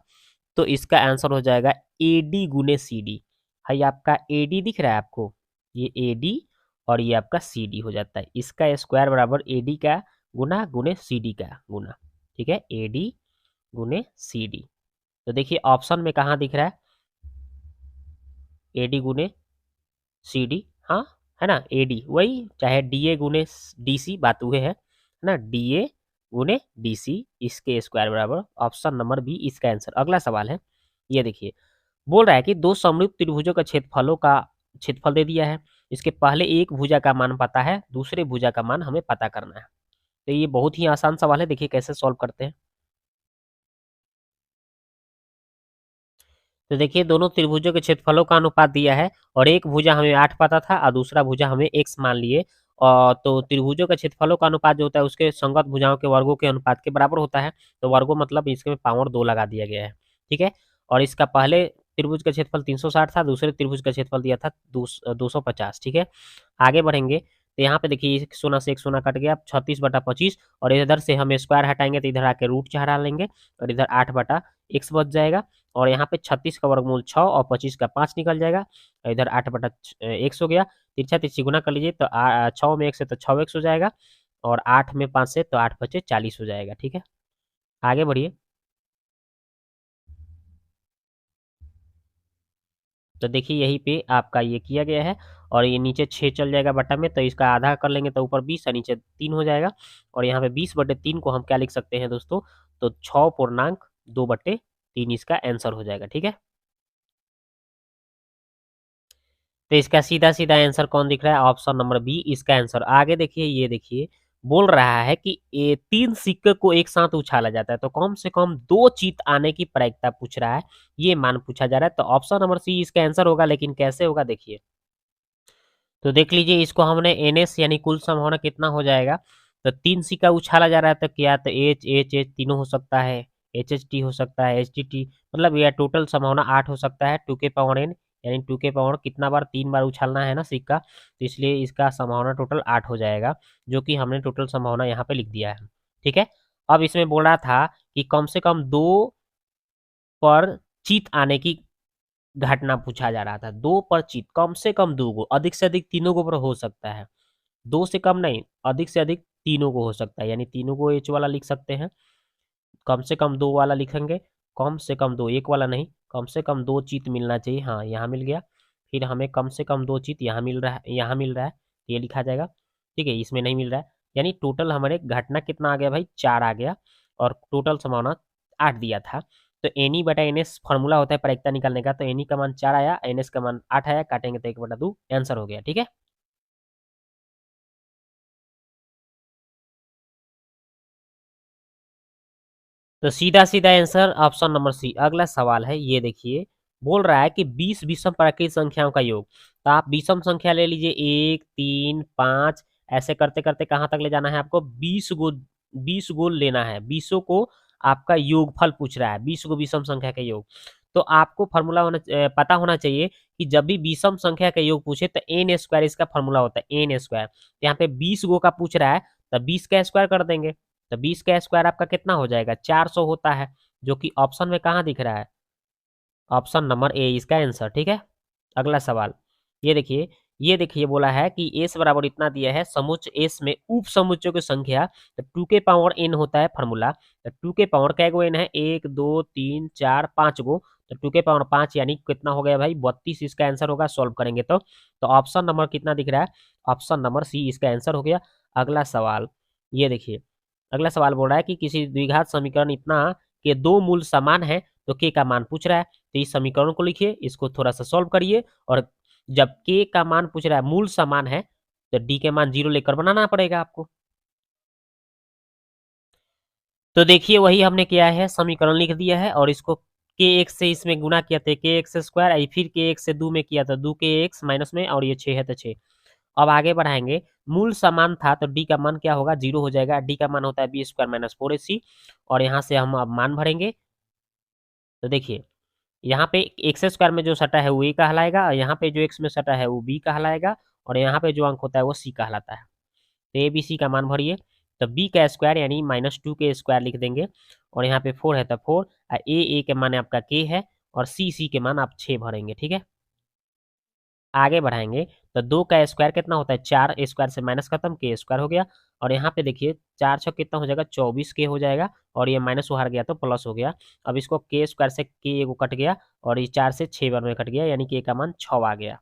तो इसका आंसर हो जाएगा AD गुने CD। है आपका AD दिख रहा है आपको, ये AD और ये आपका CD हो जाता है। इसका स्क्वायर बराबर AD का गुना गुने CD का गुना। ठीक है, AD गुने CD। तो देखिए ऑप्शन में कहाँ दिख रहा है AD गुने CD, हाँ है ना, AD वही, चाहे DA गुने DC बात हुए है ना, DA गुने DC, इसके स्क्वायर बराबर ऑप्शन नंबर बी इसका आंसर। अगला सवाल है, ये देखिए बोल रहा है कि दो समरूप त्रिभुजों का क्षेत्रफलों का क्षेत्रफल दे दिया है। इसके पहले एक भुजा का मान पता है, दूसरे भुजा का मान हमें पता करना है। तो ये बहुत ही आसान सवाल है, देखिए कैसे सॉल्व करते हैं। तो देखिए दोनों त्रिभुजों के क्षेत्रफलों का अनुपात दिया है, और एक भुजा हमें 8 पता था और दूसरा भुजा हमें x मान लिए, और तो त्रिभुजों के क्षेत्रफलों का अनुपात जो होता है उसके संगत भुजाओं के वर्गों के अनुपात के बराबर होता है। तो वर्गों मतलब इसके में पावर 2 लगा दिया गया है। ठीक है, और इसका पहले त्रिभुज का क्षेत्रफल 360 था, दूसरे त्रिभुज का क्षेत्रफल दिया था 250। ठीक है, आगे बढ़ेंगे तो यहाँ पे देखिए एक सोना से एक सोना कट गया 36/25, और इधर से हम स्क्वायर हटाएंगे तो इधर आके रूट चढ़ा लेंगे, और इधर 8/x बच जाएगा, और यहाँ पे 36 का वर्गमूल 6 और 25 का 5 निकल जाएगा, और इधर 8/x हो गया। तिरछा तिरछी गुना कर लीजिए तो 6 में 1 से तो 6x हो जाएगा, और 8 में 5 से तो 8 बचे 40 हो जाएगा। ठीक है, आगे बढ़िए। तो देखिए यहीं पे आपका ये किया गया है, और ये नीचे 6 चल जाएगा बटा में, तो इसका आधा कर लेंगे तो ऊपर 20 और नीचे 3 हो जाएगा, और यहाँ पे 20/3 को हम क्या लिख सकते हैं दोस्तों, तो 6.2/3 इसका आंसर हो जाएगा। ठीक है, तो इसका सीधा सीधा आंसर कौन दिख रहा है, ऑप्शन नंबर बी इसका आंसर। आगे देखिए, ये देखिए बोल रहा है कि ये 3 सिक्के को एक साथ उछाला जाता है तो कम से कम 2 चीत आने की प्रायिकता पूछ रहा है, ये मान पूछा जा रहा है। तो ऑप्शन नंबर सी इसका आंसर होगा, लेकिन कैसे होगा देखिए। तो देख लीजिए इसको हमने NS यानी कुल संभावना कितना हो जाएगा, तो 3 सिक्का उछाला जा रहा है तो क्या, तो H H H तीनों हो सकता है, HHT हो सकता है, HTT, मतलब यह टोटल संभावना 8 हो सकता है। 2 के पावर n, यानी 2 के पावर कितना बार, 3 बार उछालना है ना सिक्का, तो इसलिए इसका संभावना टोटल 8 हो जाएगा, जो कि हमने टोटल संभावना यहाँ पे लिख दिया है। ठीक है, अब इसमें बोल रहा था कि कम से कम 2 पर जीत आने की घटना पूछा जा रहा था। 2 पर चित कम से कम 2 गो, अधिक से अधिक तीनों को पर हो सकता है। 2 से कम नहीं, अधिक से अधिक तीनों को हो सकता है, यानी तीनों को एच वाला लिख सकते हैं। कम से कम 2 वाला लिखेंगे, कम से कम 2, 1 वाला नहीं, कम से कम 2 चित मिलना चाहिए। हाँ, यहाँ मिल गया। फिर हमें कम से कम 2 चित यहाँ मिल रहा है, यहाँ मिल रहा है, ये लिखा जाएगा। ठीक है, इसमें नहीं मिल रहा है, यानी टोटल हमारे घटना कितना आ गया भाई, 4 आ गया, और टोटल संभावना 8 दिया था। तो एनी बटा एन एस फॉर्मूला होता है प्रायिकता निकालने का, तो एनी का मान 4 आया, एन एस का मान 8 आया, काटेंगे तो 1/2 आंसर हो गया। ठीक है, तो सीधा सीधा आंसर ऑप्शन नंबर सी। अगला सवाल है, ये देखिए, बोल रहा है कि 20 विषम प्राकृतिक संख्याओं का योग। तो आप विषम संख्या ले लीजिए, 1 3 5, ऐसे करते करते कहाँ तक ले जाना है आपको, 20 गो लेना है, 20 को आपका योगफल पूछ रहा है, 20 गो विषम संख्या का योग। तो आपको फॉर्मूला पता होना चाहिए कि जब भी विषम संख्या का योग पूछे तो एन स्क्वायर इसका फॉर्मूला होता है, एन स्क्वायर। तो यहाँ पे 20 गो का पूछ रहा है, तो 20 का स्क्वायर कर देंगे, तो 20 का स्क्वायर आपका कितना हो जाएगा, 400 होता है, जो कि ऑप्शन में कहाँ दिख रहा है, ऑप्शन नंबर ए इसका आंसर। ठीक है, अगला सवाल, ये देखिए, ये देखिए बोला है कि एस बराबर इतना दिया है, समुच्च एस में उप समुच्चों की संख्या, तो 2 के पावर एन होता है फॉर्मूला। तो 2 के पावर कै गो एन है, 1 2 3 4 5 गो, तो 2 के पावर 5 यानी कितना हो गया भाई, 32 इसका आंसर होगा, सॉल्व करेंगे तो ऑप्शन नंबर कितना दिख रहा है, ऑप्शन नंबर सी इसका आंसर हो गया। अगला सवाल, ये देखिए, अगला सवाल बोल रहा है कि किसी द्विघात समीकरण इतना के 2 मूल समान है, तो के का मान पूछ रहा है। तो इस समीकरण को लिखिए, इसको थोड़ा सा सॉल्व करिए, और जब के का मान पूछ रहा है, मूल समान है, तो डी के मान 0 लेकर बनाना पड़ेगा आपको। तो देखिए, वही हमने किया है, समीकरण लिख दिया है, और इसको के एक्स से इसमें गुना किया था, के एक्स स्क्वायर, आई फिर के एक्स से 2 में किया था, 2 के एक्स माइनस में, और ये 6 है तो 6। अब आगे बढ़ाएंगे, मूल समान था तो डी का मान क्या होगा, 0 हो जाएगा। डी का मान होता है बी स्क्वायर माइनस 4ac, और यहाँ से हम अब मान भरेंगे। तो देखिए, यहाँ पे एक्स स्क्वायर में जो सटा है वो ए कहलाएगा, और यहाँ पे जो एक्स में सटा है वो बी कहलाएगा, और यहाँ पे जो अंक होता है वो सी कहलाता है। तो ए बी सी का मान भरिए, तो बी का स्क्वायर यानी -2 के स्क्वायर लिख देंगे, और यहाँ पे 4 है तो 4, और ए के मान आपका के है, और सी के मान आप 6 भरेंगे। ठीक है, आगे बढ़ाएंगे, तो 2 का स्क्वायर कितना होता है, 4 स्क्वायर से माइनस खत्म, के स्क्वायर हो गया, और यहाँ पे देखिए 4 छक कितना हो जाएगा, 24 के हो जाएगा, और ये माइनस उहार गया तो प्लस हो गया। अब इसको के स्क्वायर से के एगो कट गया, और ये 4 से 6 बार में कट गया, यानी कि ए का मान 6 आ गया।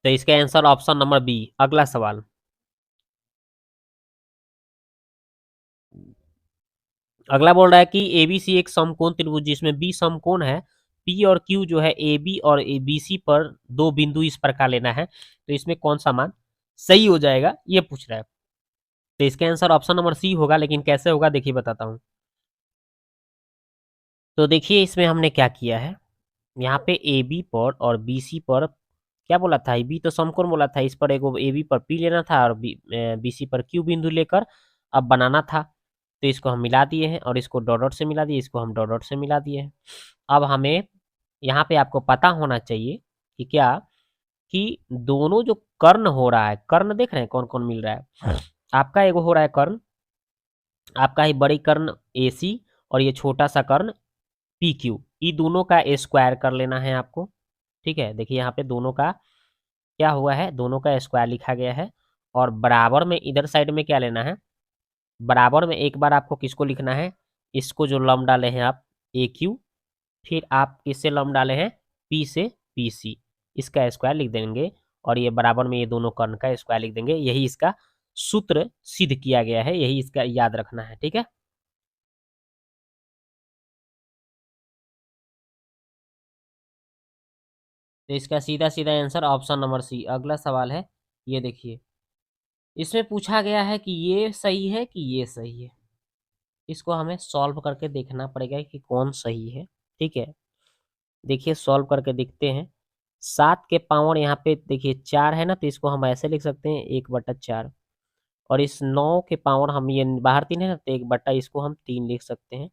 तो इसका आंसर ऑप्शन नंबर बी। अगला सवाल, अगला बोल रहा है कि एबीसी एक समकोण त्रिभुज जिसमें बी समकोण है, पी और क्यू जो है ए बी और ए बी सी पर 2 बिंदु इस प्रकार लेना है, तो इसमें कौन सा मान सही हो जाएगा, ये पूछ रहा है। तो इसका आंसर ऑप्शन नंबर सी होगा, लेकिन कैसे होगा देखिए बताता हूँ। तो देखिए, इसमें हमने क्या किया है, यहाँ पे ए बी पर और बी सी पर क्या बोला था, बी तो समकोण बोला था, इस पर एगो ए बी पर पी लेना था, और बी सी पर क्यू बिंदु लेकर अब बनाना था। तो इसको हम मिला दिए हैं, और इसको डॉट डॉट से मिला दिए, इसको हम डॉट डॉट से मिला दिए हैं। अब हमें यहाँ पे आपको पता होना चाहिए कि क्या, कि दोनों जो कर्ण हो रहा है, कर्ण देख रहे हैं कौन कौन मिल रहा है, आपका एगो हो रहा है कर्ण, आपका ही बड़ी कर्ण ए सी, और ये छोटा सा कर्ण पी क्यू, ये दोनों का स्क्वायर कर लेना है आपको। ठीक है, देखिए यहाँ पे दोनों का क्या हुआ है, दोनों का स्क्वायर लिखा गया है, और बराबर में इधर साइड में क्या लेना है, बराबर में एक बार आपको किसको लिखना है, इसको जो लंब डाले हैं आप ए क्यू, फिर आप किससे लंब डाले हैं, पी से पी सी, इसका स्क्वायर लिख देंगे, और ये बराबर में ये दोनों कर्ण का स्क्वायर लिख देंगे। यही इसका सूत्र सिद्ध किया गया है, यही इसका याद रखना है। ठीक है, तो इसका सीधा सीधा आंसर ऑप्शन नंबर सी। अगला सवाल है, ये देखिए, इसमें पूछा गया है कि ये सही है कि ये सही है, इसको हमें सॉल्व करके देखना पड़ेगा कि कौन सही है। ठीक है, देखिए सॉल्व करके देखते हैं। 7 के पावर यहाँ पे देखिए 4 है ना, तो इसको हम ऐसे लिख सकते हैं 1/4, और इस 9 के पावर हम ये बाहर 3 है ना, तो 1/, इसको हम 3 लिख सकते हैं।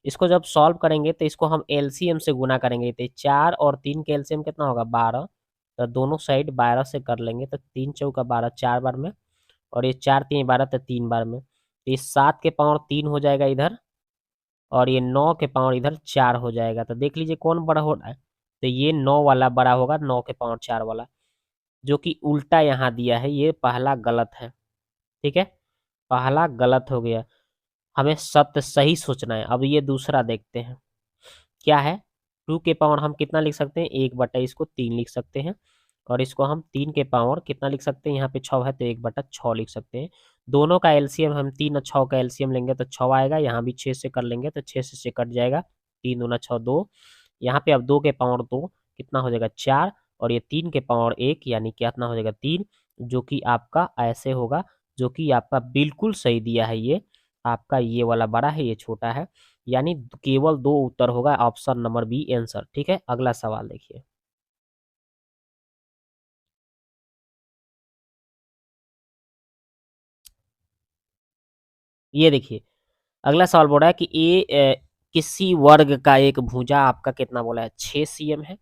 इसको जब सॉल्व करेंगे तो इसको हम एलसीएम से गुना करेंगे, तो 4 और 3 के एलसीएम कितना होगा, 12, तो दोनों साइड 12 से कर लेंगे, तो 3 चौका 12, 4 बार में, और ये 4 3 12, तो 3 बार में, तो इस 7 के पावर 3 हो जाएगा इधर, और ये 9 के पावर इधर 4 हो जाएगा। तो देख लीजिए कौन बड़ा हो रहा है, तो ये 9 वाला बड़ा होगा, 9 के पावर 4 वाला, जो कि उल्टा यहाँ दिया है, ये पहला गलत है। ठीक है, पहला गलत हो गया। हमें सत्य सही सोचना है। अब ये दूसरा देखते हैं क्या है। 2 के पावर हम कितना लिख सकते हैं, 1 बटा इसको 3 लिख सकते हैं, और इसको हम 3 के पावर कितना लिख सकते हैं, यहाँ पे 6 है तो 1/6 लिख सकते हैं। दोनों का एलसीएम हम 3 और 6 का एलसीएम लेंगे तो 6 आएगा, यहाँ भी 6 से कर लेंगे तो 6 से कट जाएगा, 3 दूना 6 2। यहाँ पे अब 2 के पावर 2 कितना हो जाएगा 4, और ये 3 के पावर 1 यानी कितना हो जाएगा 3, जो कि आपका ऐसे होगा, जो कि आपका बिल्कुल सही दिया है। ये आपका ये वाला बड़ा है, ये छोटा है, यानी केवल 2 उत्तर होगा, ऑप्शन नंबर बी आंसर। ठीक है, अगला सवाल देखिए। ये देखिए अगला सवाल बोल रहा है कि किसी वर्ग का एक भुजा आपका कितना बोला है 6 cm है,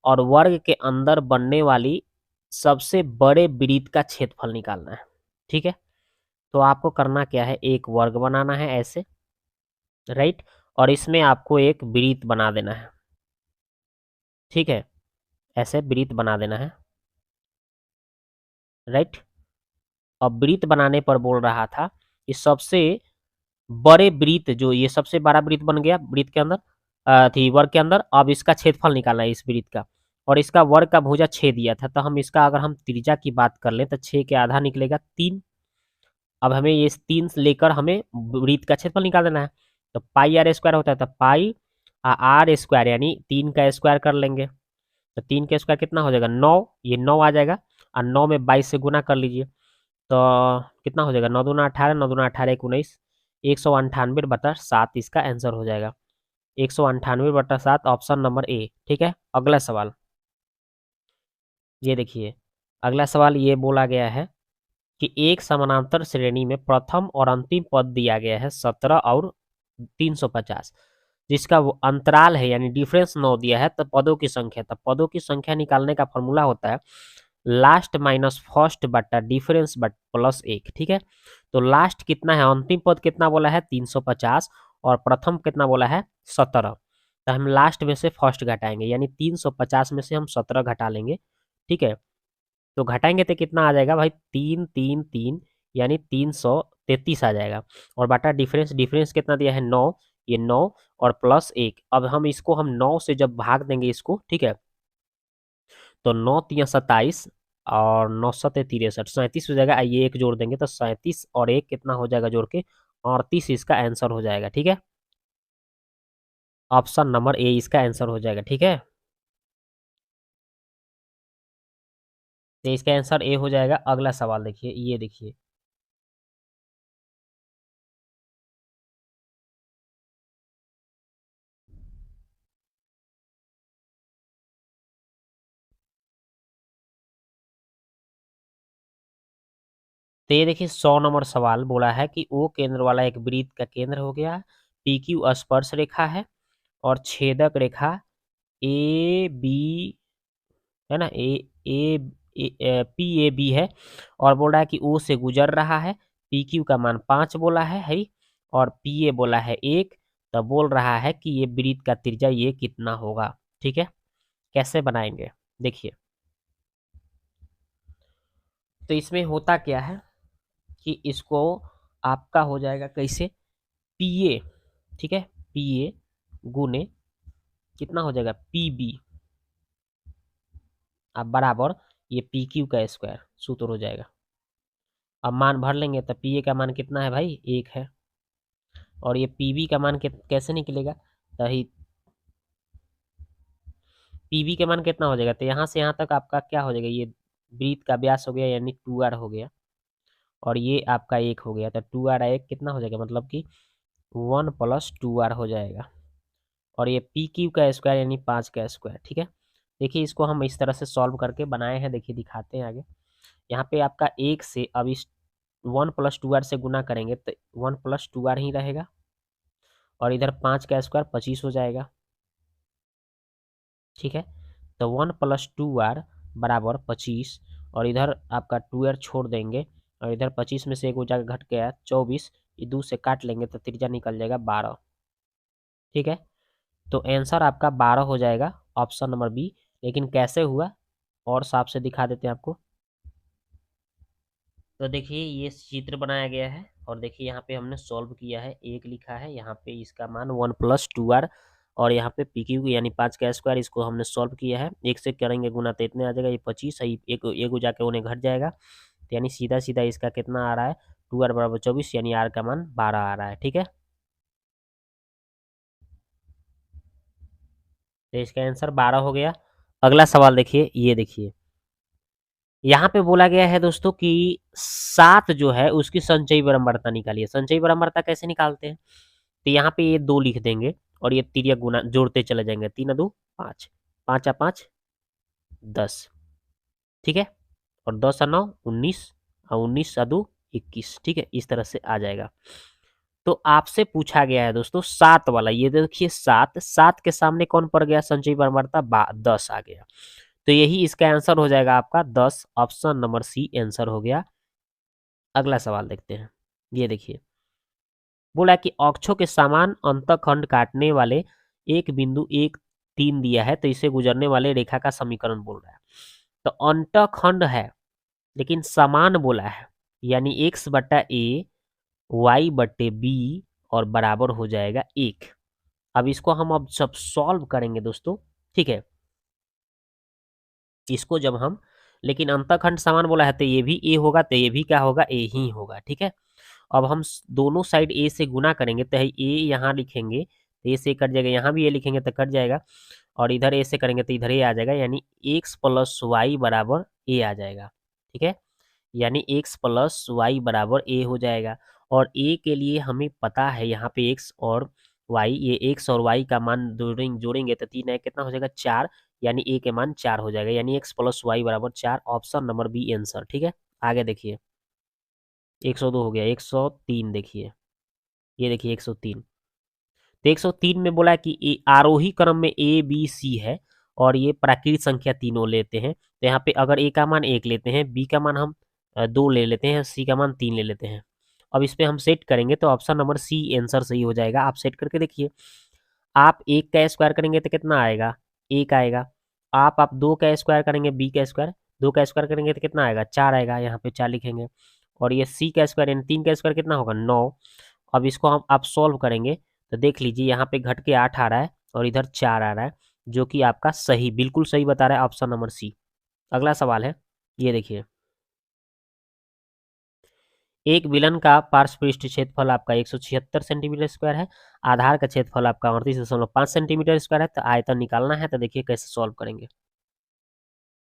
और वर्ग के अंदर बनने वाली सबसे बड़े वृत्त का क्षेत्रफल निकालना है। ठीक है, तो आपको करना क्या है, एक वर्ग बनाना है ऐसे, राइट, और इसमें आपको एक वृत्त बना देना है। ठीक है, ऐसे वृत्त बना देना है, राइट। और वृत्त बनाने पर बोल रहा था कि सबसे बड़े वृत्त, जो ये सबसे बड़ा वृत्त बन गया वृत्त के अंदर, थी वर्ग के अंदर, अब इसका क्षेत्रफल निकालना है इस वृत्त का, और इसका वर्ग का भुजा 6 दिया था, तो हम इसका अगर हम त्रिज्या की बात कर लें तो 6 के आधा निकलेगा 3। अब हमें ये 3 से लेकर हमें वृत्त का क्षेत्रफल निकाल देना है, तो पाई आर स्क्वायर होता है, तो पाई आर स्क्वायर यानी 3 का स्क्वायर कर लेंगे, तो 3 का स्क्वायर कितना हो जाएगा 9, ये 9 आ जाएगा, और 9 में 22 से गुना कर लीजिए, तो कितना हो जाएगा 9 दूना 18, 9 दूना 18 19, 198/7 इसका आंसर हो जाएगा, 198/7 ऑप्शन नंबर ए। ठीक है, अगला सवाल ये देखिए। अगला सवाल ये बोला गया है कि एक समानांतर श्रेणी में प्रथम और अंतिम पद दिया गया है 17 और 350, जिसका वो अंतराल है यानी डिफरेंस 9 दिया है, तो पदों की संख्या, तो पदों की संख्या निकालने का फॉर्मूला होता है लास्ट माइनस फर्स्ट बटा डिफरेंस बट प्लस 1। ठीक है, तो लास्ट कितना है, अंतिम पद कितना बोला है 350, और प्रथम कितना बोला है 17, तो हम लास्ट में से फर्स्ट घटाएंगे, यानी 350 में से हम 17 घटा लेंगे। ठीक है, तो घटाएंगे तो कितना आ जाएगा भाई, 3 3 3 यानी 333 आ जाएगा, और बटा डिफरेंस, डिफरेंस कितना दिया है 9, ये 9 और प्लस 1। अब हम इसको हम 9 से जब भाग देंगे इसको, ठीक है, तो 9 तिया 27, और 9 सते 63, 37 हो जाएगा, आइए एक जोड़ देंगे तो 37 और एक कितना हो जाएगा जोड़ के 38 इसका आंसर हो जाएगा। ठीक है, ऑप्शन नंबर ए इसका आंसर हो जाएगा। ठीक है, तो इसका आंसर ए हो जाएगा। अगला सवाल देखिए, ये देखिए तो ये देखिए 100 नंबर सवाल बोला है कि ओ केंद्र वाला एक वृत्त का केंद्र हो गया, पी क्यू स्पर्श रेखा है, और छेदक रेखा ए बी है ना, ए पी ए बी है, और बोल रहा है कि ओ से गुजर रहा है, पी क्यू का मान 5 बोला है, और पी ए बोला है 1, तो बोल रहा है कि ये वृत्त का त्रिज्या ये कितना होगा। ठीक है, कैसे बनाएंगे देखिए। तो इसमें होता क्या है कि इसको आपका हो जाएगा कैसे, पी ए, ठीक है, पी ए गुने कितना हो जाएगा पी बी, अब बराबर ये पी क्यू का स्क्वायर सूत्र हो जाएगा। अब मान भर लेंगे तो पी ए का मान कितना है भाई 1 है, और ये पी बी का मान कैसे निकलेगा, तो ही पी बी का मान कितना हो जाएगा, तो यहाँ से यहाँ तक आपका क्या हो जाएगा, ये वृत्त का व्यास हो गया यानी 2r हो गया, और ये आपका 1 हो गया, तो 2r 1 कितना हो जाएगा, मतलब कि 1+2r हो जाएगा, और ये पी क्यू का स्क्वायर यानी 5 का स्क्वायर। ठीक है, देखिए इसको हम इस तरह से सॉल्व करके बनाए हैं, देखिए दिखाते हैं आगे। यहाँ पे आपका 1 से अब इस 1+2r से गुना करेंगे तो 1+2r ही रहेगा, और इधर 5 का स्क्वायर 25 हो जाएगा। ठीक है, तो 1+2r बराबर 25, और इधर आपका 2r छोड़ देंगे, और इधर 25 में से एक हो जाकर घट गया 24, ये 2 से काट लेंगे तो त्रिज्या निकल जाएगा 12। ठीक है, तो आंसर आपका 12 हो जाएगा ऑप्शन नंबर बी। लेकिन कैसे हुआ और साफ से दिखा देते हैं आपको। तो देखिए ये चित्र बनाया गया है और देखिए यहाँ पे हमने सॉल्व किया है। एक लिखा है यहाँ पे इसका मान 1 + 2r और यहाँ पे पी क्यू यानी 5 का स्क्वायर, इसको हमने सॉल्व किया है। एक से करेंगे गुना तो इतने आ जाएगा, ये 25 है, एक एक जाके उन्हें घट जाएगा, तो यानी सीधा सीधा इसका कितना आ रहा है 2r बराबर 24, यानी r का मान 12 आ रहा है। ठीक है, तो इसका आंसर 12 हो गया। अगला सवाल देखिए, ये देखिए यहाँ पे बोला गया है दोस्तों कि 7 जो है उसकी संचयी विरंबरता निकालिए। संचयी विरंबरता कैसे निकालते हैं, तो यहाँ पे ये 2 लिख देंगे और ये तिर्यक गुना जोड़ते चले जाएंगे, 3 2 5, 5 5 10, ठीक है, और 10 9 19 और 19 2 21, ठीक है, इस तरह से आ जाएगा। तो आपसे पूछा गया है दोस्तों 7 वाला, ये देखिए 7 7 के सामने कौन पड़ गया, संचयी विरंबरता 10 आ गया, तो यही इसका आंसर हो जाएगा आपका 10, ऑप्शन नंबर सी आंसर हो गया। अगला सवाल देखते हैं, ये देखिए बोला कि अक्षों के समान अंतःखंड काटने वाले एक बिंदु 1 3 दिया है, तो इसे गुजरने वाले रेखा का समीकरण बोल रहा है। तो अंतःखंड है लेकिन समान बोला है, यानी x बटा ए वाई बटे बी और बराबर हो जाएगा 1। अब इसको हम अब सब सॉल्व करेंगे दोस्तों, ठीक है, इसको जब हम, लेकिन अंतःखंड समान बोला है तो ये भी ए होगा, तो ये भी क्या होगा, ए ही होगा। ठीक है, अब हम दोनों साइड ए से गुना करेंगे, तो ए यहाँ लिखेंगे तो ए से कट जाएगा, यहाँ भी ए लिखेंगे तो कट जाएगा, और इधर ए से करेंगे तो इधर ए आ जाएगा, यानी x + y बराबर ए आ जाएगा। ठीक है, यानी x + y बराबर ए हो जाएगा। और ए के लिए हमें पता है यहाँ पे x और y, ये x और y का मान जोड़ेंगे तो 3 है, कितना हो जाएगा 4, यानी ए के मान 4 हो जाएगा, यानी x + y बराबर 4, ऑप्शन नंबर बी आंसर। ठीक है, आगे देखिए 102 हो गया, 103 देखिए, ये देखिए 103, तो 103 में बोला कि आरोही क्रम में ए बी सी है और ये प्राकृत संख्या तीनों लेते हैं, तो यहाँ पे अगर ए का मान 1 लेते हैं, बी का मान हम 2 ले लेते हैं, सी का मान 3 ले लेते हैं। अब इस पे हम सेट करेंगे तो ऑप्शन नंबर सी आंसर सही हो जाएगा। आप सेट करके देखिए, आप 1 का स्क्वायर करेंगे तो कितना आएगा, 1 आएगा। आप 2 का स्क्वायर करेंगे, बी का स्क्वायर 2 का स्क्वायर करेंगे तो कितना आएगा, 4 आएगा, यहाँ पे 4 लिखेंगे। और ये सी का स्क्वायर यानी 3 का स्क्वायर कितना होगा, 9। अब इसको हम आप सॉल्व करेंगे तो देख लीजिए यहाँ पे घट के 8 आ रहा है और इधर 4 आ रहा है, जो कि आपका सही, बिल्कुल सही बता रहा है ऑप्शन नंबर सी। अगला सवाल है, ये देखिए एक विलन का पार्श्वपृष्ठ क्षेत्रफल आपका 176 सेंटीमीटर स्क्वायर है, आधार का क्षेत्रफल आपका 38.5 सेंटीमीटर स्क्वायर है, तो आयतन निकालना है, तो देखिए कैसे सॉल्व करेंगे।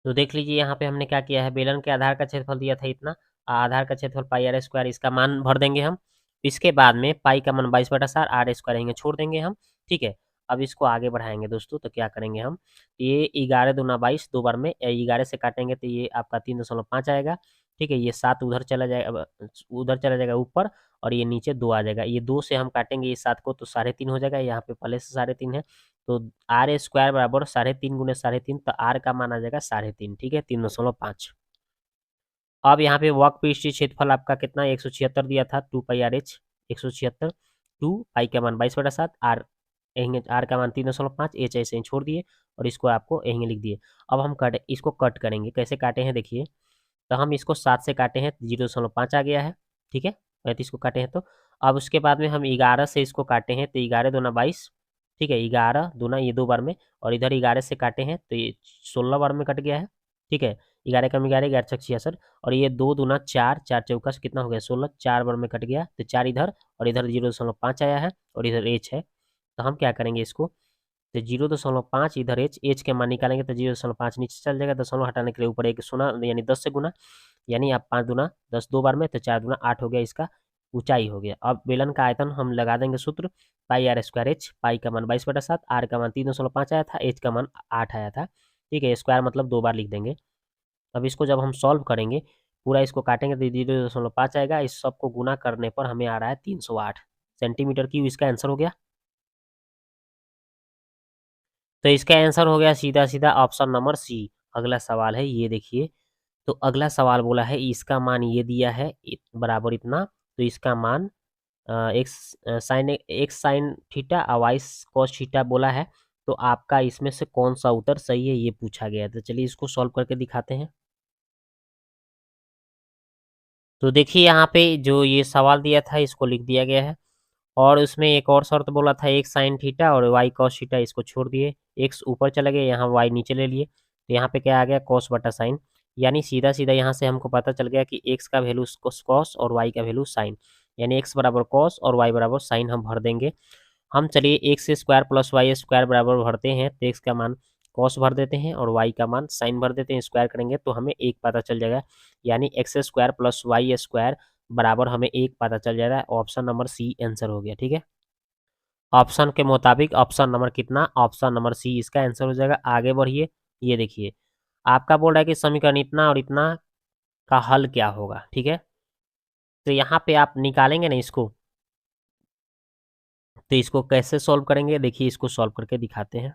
तो देख लीजिए यहाँ पे हमने क्या किया है, बेलन के आधार का क्षेत्रफल दिया था इतना, आधार का क्षेत्रफल पाई आर स्क्वायर, इसका मान भर देंगे हम। इसके बाद में पाई का मान 22/4, आर स्क्वायर रहेंगे छोड़ देंगे हम। ठीक है, अब इसको आगे बढ़ाएंगे दोस्तों, तो क्या करेंगे हम, ये 11 दूना 22, 2 बार में 11 से काटेंगे तो ये आपका 3.5 आएगा। ठीक है, ये 7 उधर चला जाएगा, उधर चला जाएगा ऊपर, और ये नीचे 2 आ जाएगा, ये 2 से हम काटेंगे ये 7 को तो 3.5 हो जाएगा, यहाँ पे पहले से 3.5 है, तो आर स्क्वायर बराबर 3.5 गुने 3.5, तो आर का मान आ जाएगा 3.5। ठीक है, 3.5। अब यहाँ पे वक्र पृष्ठीय क्षेत्रफल आपका कितना 176 दिया था, 2πr/h 176, 2 पाई का मान 22/7, आर आर का मान 3.5, एच ऐसे ही छोड़ दिए और इसको आपको यहीं लिख दिए। अब हम इसको कट करेंगे, कैसे काटे हैं देखिए, तो हम इसको 7 से काटे हैं 0.5 आ गया है। ठीक है, 35 को काटे हैं तो अब उसके बाद में हम 11 से इसको काटे हैं तो 11 दूना 22, ठीक है, 11 दूना ये 2 बार में, और इधर 11 से काटे हैं तो ये 16 बार में कट गया है। ठीक है, 11 कम 11, 11 छक 66, और ये 2 दूना 4, 4 चौका से कितना हो गया 16, 4 बार में कट गया, तो 4 इधर और इधर 0.5 आया है और इधर एच है, तो हम क्या करेंगे इसको, तो 0.5 इधर एच के मान निकालेंगे तो 0.5 नीचे चल जाएगा, दशमलव हटाने के लिए ऊपर एक शून्य, यानी 10 से गुना, यानी आप 5 दूना 10 2 बार में, तो 4 दूना 8 हो गया, इसका ऊंचाई हो गया। अब बेलन का आयतन हम लगा देंगे सूत्र, पाई आर स्क्वायर एच, पाई का मान 22/7, आर का मान 3.5 आया था, एच का मान 8 आया था। ठीक है, स्क्वायर मतलब 2 बार लिख देंगे। अब इसको जब हम सॉल्व करेंगे, पूरा इसको काटेंगे तो 0.5 आएगा, इस सब को गुना करने पर हमें आ रहा है 308 सेंटीमीटर क्यूब, इसका आंसर हो गया। तो इसका आंसर हो गया सीधा सीधा ऑप्शन नंबर सी। अगला सवाल है, ये देखिए, तो अगला सवाल बोला है इसका मान ये दिया है बराबर इतना, तो इसका मान एक्स साइन थीटा और वाई कॉस थीटा बोला है, तो आपका इसमें से कौन सा उत्तर सही है ये पूछा गया है। तो चलिए इसको सॉल्व करके दिखाते हैं। तो देखिए यहाँ पे जो ये सवाल दिया था इसको लिख दिया गया है, और उसमें एक और शर्त बोला था एक्स साइन थीटा और वाई कॉस थीटा, इसको छोड़ दिए, एक्स ऊपर चले गए, यहाँ वाई नीचे ले लिए, तो यहाँ पे क्या आ गया कॉस बटा साइन। यानी सीधा सीधा यहाँ से हमको पता चल गया कि एक्स का वैल्यू कॉस और वाई का वैल्यू साइन, यानी एक्स बराबर कॉस और वाई बराबर साइन हम भर देंगे। हम चलिए X square plus Y square बराबर भरते हैं, तो एक्स का मान कॉस भर देते हैं और वाई का मान साइन भर देते हैं, स्क्वायर करेंगे तो हमें एक पता चल जाएगा, यानी X square plus Y square बराबर हमें एक पता चल जाएगा। ऑप्शन नंबर सी आंसर हो गया। ठीक है, ऑप्शन के मुताबिक ऑप्शन नंबर कितना, ऑप्शन नंबर सी इसका आंसर हो जाएगा। आगे बढ़िए, ये देखिए आपका बोल रहा है कि समीकरण इतना और इतना का हल क्या होगा। ठीक है, तो यहाँ पे आप निकालेंगे ना इसको, तो इसको कैसे सॉल्व करेंगे, देखिए इसको सॉल्व करके दिखाते हैं।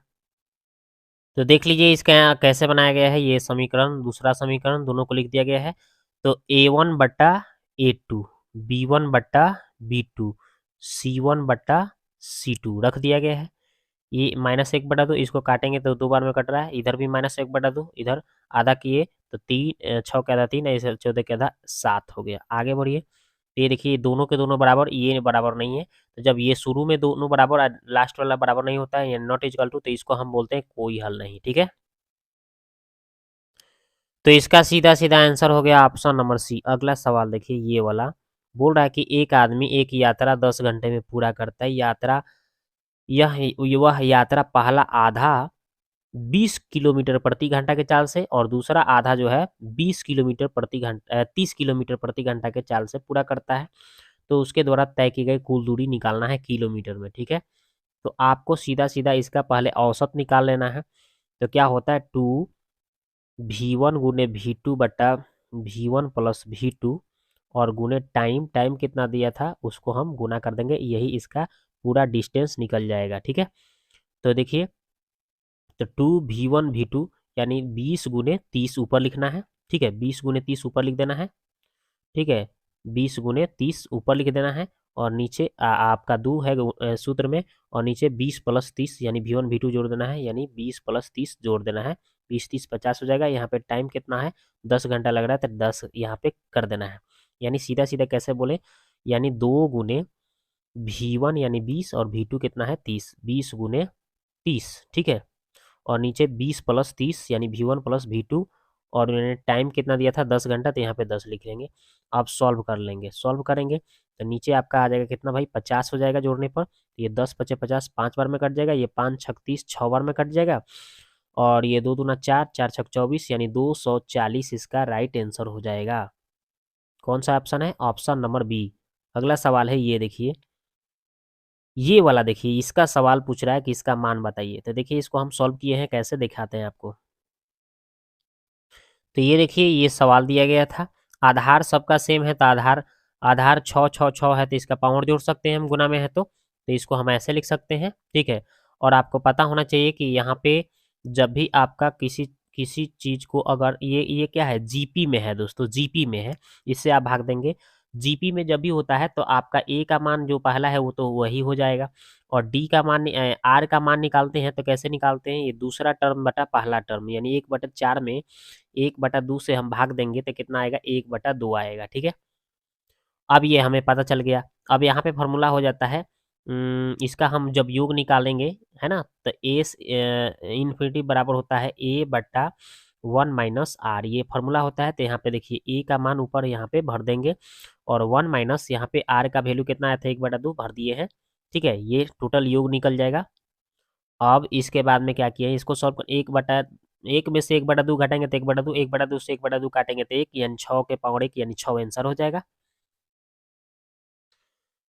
तो देख लीजिए इसका कैसे बनाया गया है, ये समीकरण दूसरा समीकरण दोनों को लिख दिया गया है। तो A1 बट्टा A2, B1 बट्टा B2, C1 बट्टा C2 रख दिया गया है। ये -1/2 इसको काटेंगे तो 2 बार में कट रहा है, इधर भी -1/2, इधर आधा किए तो 3 6 के आधा 3 ऐसे 14 के आधा 7 हो गया। आगे बढ़िए, तो ये देखिए दोनों के दोनों बराबर, ये बराबर नहीं है, तो जब ये शुरू में दोनों बराबर और लास्ट वाला बराबर नहीं होता है, या नॉट इक्वल टू, तो इसको हम बोलते हैं कोई हल नहीं। ठीक है, तो इसका सीधा सीधा आंसर हो गया ऑप्शन नंबर सी। अगला सवाल देखिए, ये वाला बोल रहा है कि एक आदमी एक यात्रा 10 घंटे में पूरा करता है। यह वह यात्रा पहला आधा 20 किलोमीटर प्रति घंटा के चाल से और दूसरा आधा जो है 20 किलोमीटर प्रति घंटा 30 किलोमीटर प्रति घंटा के चाल से पूरा करता है। तो उसके द्वारा तय की गई कुल दूरी निकालना है किलोमीटर में। ठीक है, तो आपको सीधा सीधा इसका पहले औसत निकाल लेना है। तो क्या होता है 2V1 गुने V2 बटा V1 प्लस V2 और गुने टाइम, टाइम कितना दिया था उसको हम गुना कर देंगे, यही इसका पूरा डिस्टेंस निकल जाएगा। ठीक है, तो देखिए, तो 2V1 V2 यानी 20 गुने 30 ऊपर लिखना है। ठीक है, 20 गुने 30 ऊपर लिख देना है। ठीक है, 20 गुने 30 ऊपर लिख देना है, और नीचे आपका 2 है सूत्र में, और नीचे 20 प्लस 30 यानी V1 V2 जोड़ देना है, यानी 20 प्लस 30 जोड़ देना है। 20 30 50 हो जाएगा। यहाँ पे टाइम कितना है 10 घंटा लग रहा है, तो 10 यहाँ पे कर देना है। यानी सीधा सीधा कैसे बोले, यानी 2 गुने V1 यानी 20 और V2 कितना है 30, 20 गुने 30। ठीक है, और नीचे 20 प्लस 30 यानी V1 प्लस V2, और मैंने टाइम कितना दिया था 10 घंटा, तो यहाँ पे 10 लिख लेंगे। अब सॉल्व कर लेंगे, सॉल्व करेंगे तो नीचे आपका आ जाएगा कितना भाई 50 हो जाएगा जोड़ने पर। तो ये 10 पचे 50 5 बार में कट जाएगा, ये 5 छक 30 6 बार में कट जाएगा, और ये 2 दूना 4 4 छक 24 यानी 240 इसका राइट आंसर हो जाएगा। कौन सा ऑप्शन है, ऑप्शन नंबर बी। अगला सवाल है, ये देखिए ये वाला देखिए, इसका सवाल पूछ रहा है कि इसका मान बताइए। तो देखिए इसको हम सॉल्व किए हैं, कैसे दिखाते हैं आपको। तो ये देखिए ये सवाल दिया गया था, आधार सबका सेम है, तो आधार आधार 6 6 6 है, तो इसका पावर जोड़ सकते हैं हम, गुना में है तो इसको हम ऐसे लिख सकते हैं। ठीक है, और आपको पता होना चाहिए कि यहाँ पे जब भी आपका किसी किसी चीज को, अगर ये क्या है जीपी में है दोस्तों, जीपी में है, इससे आप भाग देंगे। जीपी में जब भी होता है तो आपका ए का मान जो पहला है वो तो वही हो जाएगा, और डी का मान आर का मान निकालते हैं तो कैसे निकालते हैं, ये दूसरा टर्म बटा पहला टर्म, यानी 1/4 में 1/2 से हम भाग देंगे तो कितना आएगा 1/2 आएगा। ठीक है, अब ये हमें पता चल गया। अब यहाँ पे फॉर्मूला हो जाता है, इसका हम जब योग निकालेंगे, है ना, तो ए इन्फिनिटी बराबर होता है A/1 माइनस आर, ये फॉर्मूला होता है। तो यहाँ पे देखिए ए का मान ऊपर यहाँ पे भर देंगे, और 1 माइनस यहाँ पे आर का वैल्यू कितना आया था 1/2 भर दिए हैं। ठीक है, ये टोटल योग निकल जाएगा। अब इसके बाद में क्या किया है, इसको सॉल्व कर 1 में से 1/2 घटाएंगे तो 1/2, 1/2 से 1/2 काटेंगे तो 1, यानी 6 के पावर 1 यानी 6 आंसर हो जाएगा।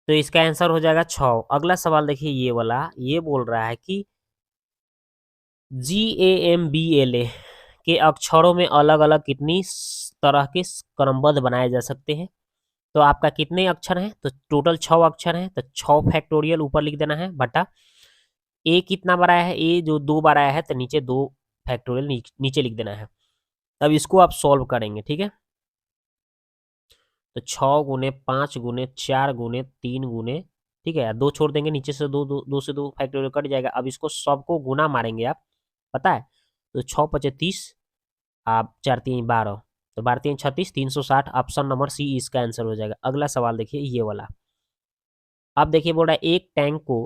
तो इसका आंसर हो जाएगा 6। अगला सवाल देखिए, ये वाला ये बोल रहा है कि GAMBLA के अक्षरों में अलग अलग कितनी तरह के क्रमबद्ध बनाए जा सकते हैं। तो आपका कितने अक्षर हैं, तो टोटल 6 अक्षर हैं, तो 6 फैक्टोरियल ऊपर लिख देना है बटा ए कितना बार आया है, ए जो 2 बार आया है तो नीचे 2 फैक्टोरियल नीचे लिख देना है। अब इसको आप सॉल्व करेंगे। ठीक है, तो 6 गुने 5 गुने 4 गुने 3 गुने, ठीक है, 2 छोड़ देंगे, नीचे से 2 2 2 से 2 फैक्टोरियल कट जाएगा। अब इसको सबको गुना मारेंगे आप, पता है, तो 6 पचे 30, आप 4 3 12, तो 12 3 36, 360। ऑप्शन नंबर सी इसका आंसर हो जाएगा। अगला सवाल देखिए ये वाला। अब देखिए बोल रहा है एक टैंक को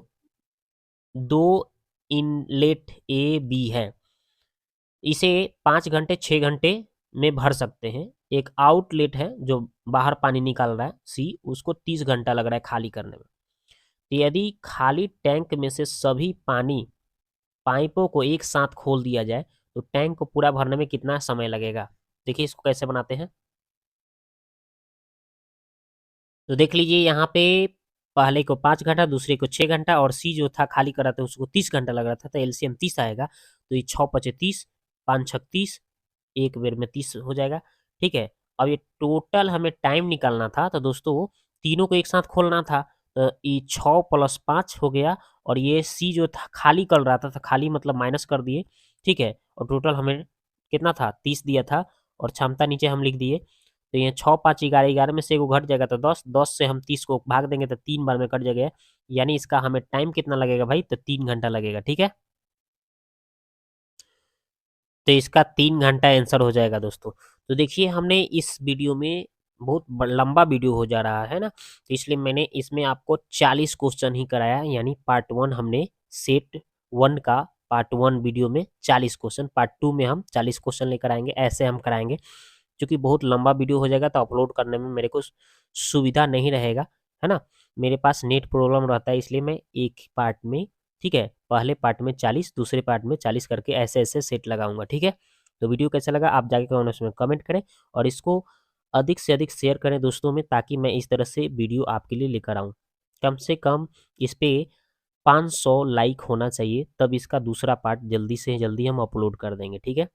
2 इनलेट ए बी है, इसे 5 घंटे 6 घंटे में भर सकते हैं। एक आउटलेट है जो बाहर पानी निकाल रहा है सी, उसको 30 घंटा लग रहा है खाली करने में। तो यदि खाली टैंक में से सभी पानी पाइपों को एक साथ खोल दिया जाए तो टैंक को पूरा भरने में कितना समय लगेगा। देखिए इसको कैसे बनाते हैं। तो देख लीजिए यहाँ पे पहले को 5 घंटा, दूसरे को 6 घंटा, और सी जो था खाली कर रहा था उसको 30 घंटा लग रहा था, तो एलसीएम 30 आएगा। तो ये 6 पचे 30, 5 छक 30, एक बेर में 30 हो जाएगा। ठीक है, अब ये टोटल हमें टाइम निकालना था, तो दोस्तों तीनों को एक साथ खोलना था, तो ये 6 प्लस 5 हो गया, और ये सी जो था खाली कर रहा था, तो खाली मतलब माइनस कर दिए। ठीक है, और टोटल हमें कितना था, 30 दिया था, और क्षमता नीचे हम लिख दिए। तो ये 6 5 11, 11 में से एगो घट जाएगा तो 10, 10 से हम 30 को भाग देंगे तो 3 बार में कट जाएगा। यानी इसका हमें टाइम कितना लगेगा भाई, तो 3 घंटा लगेगा। ठीक है, तो इसका 3 घंटा आंसर हो जाएगा दोस्तों। तो देखिए हमने इस वीडियो में बहुत लंबा वीडियो हो जा रहा है ना, तो इसलिए मैंने इसमें आपको 40 क्वेश्चन ही कराया, यानी पार्ट 1 हमने सेट 1 का पार्ट 1 वीडियो में 40 क्वेश्चन, पार्ट 2 में हम 40 क्वेश्चन लेकर आएंगे, ऐसे हम कराएंगे। क्योंकि बहुत लंबा वीडियो हो जाएगा तो अपलोड करने में मेरे को सुविधा नहीं रहेगा, है ना। मेरे पास नेट प्रॉब्लम रहता है, इसलिए मैं एक ही पार्ट में, ठीक है, पहले पार्ट में 40, दूसरे पार्ट में 40 करके ऐसे ऐसे सेट लगाऊंगा। ठीक है, तो वीडियो कैसा लगा आप जाके कमेंट्स में कमेंट करें, और इसको अधिक से अधिक शेयर करें दोस्तों में, ताकि मैं इस तरह से वीडियो आपके लिए लेकर आऊँ। कम से कम इस पे 500 लाइक होना चाहिए, तब इसका दूसरा पार्ट जल्दी से जल्दी हम अपलोड कर देंगे। ठीक है।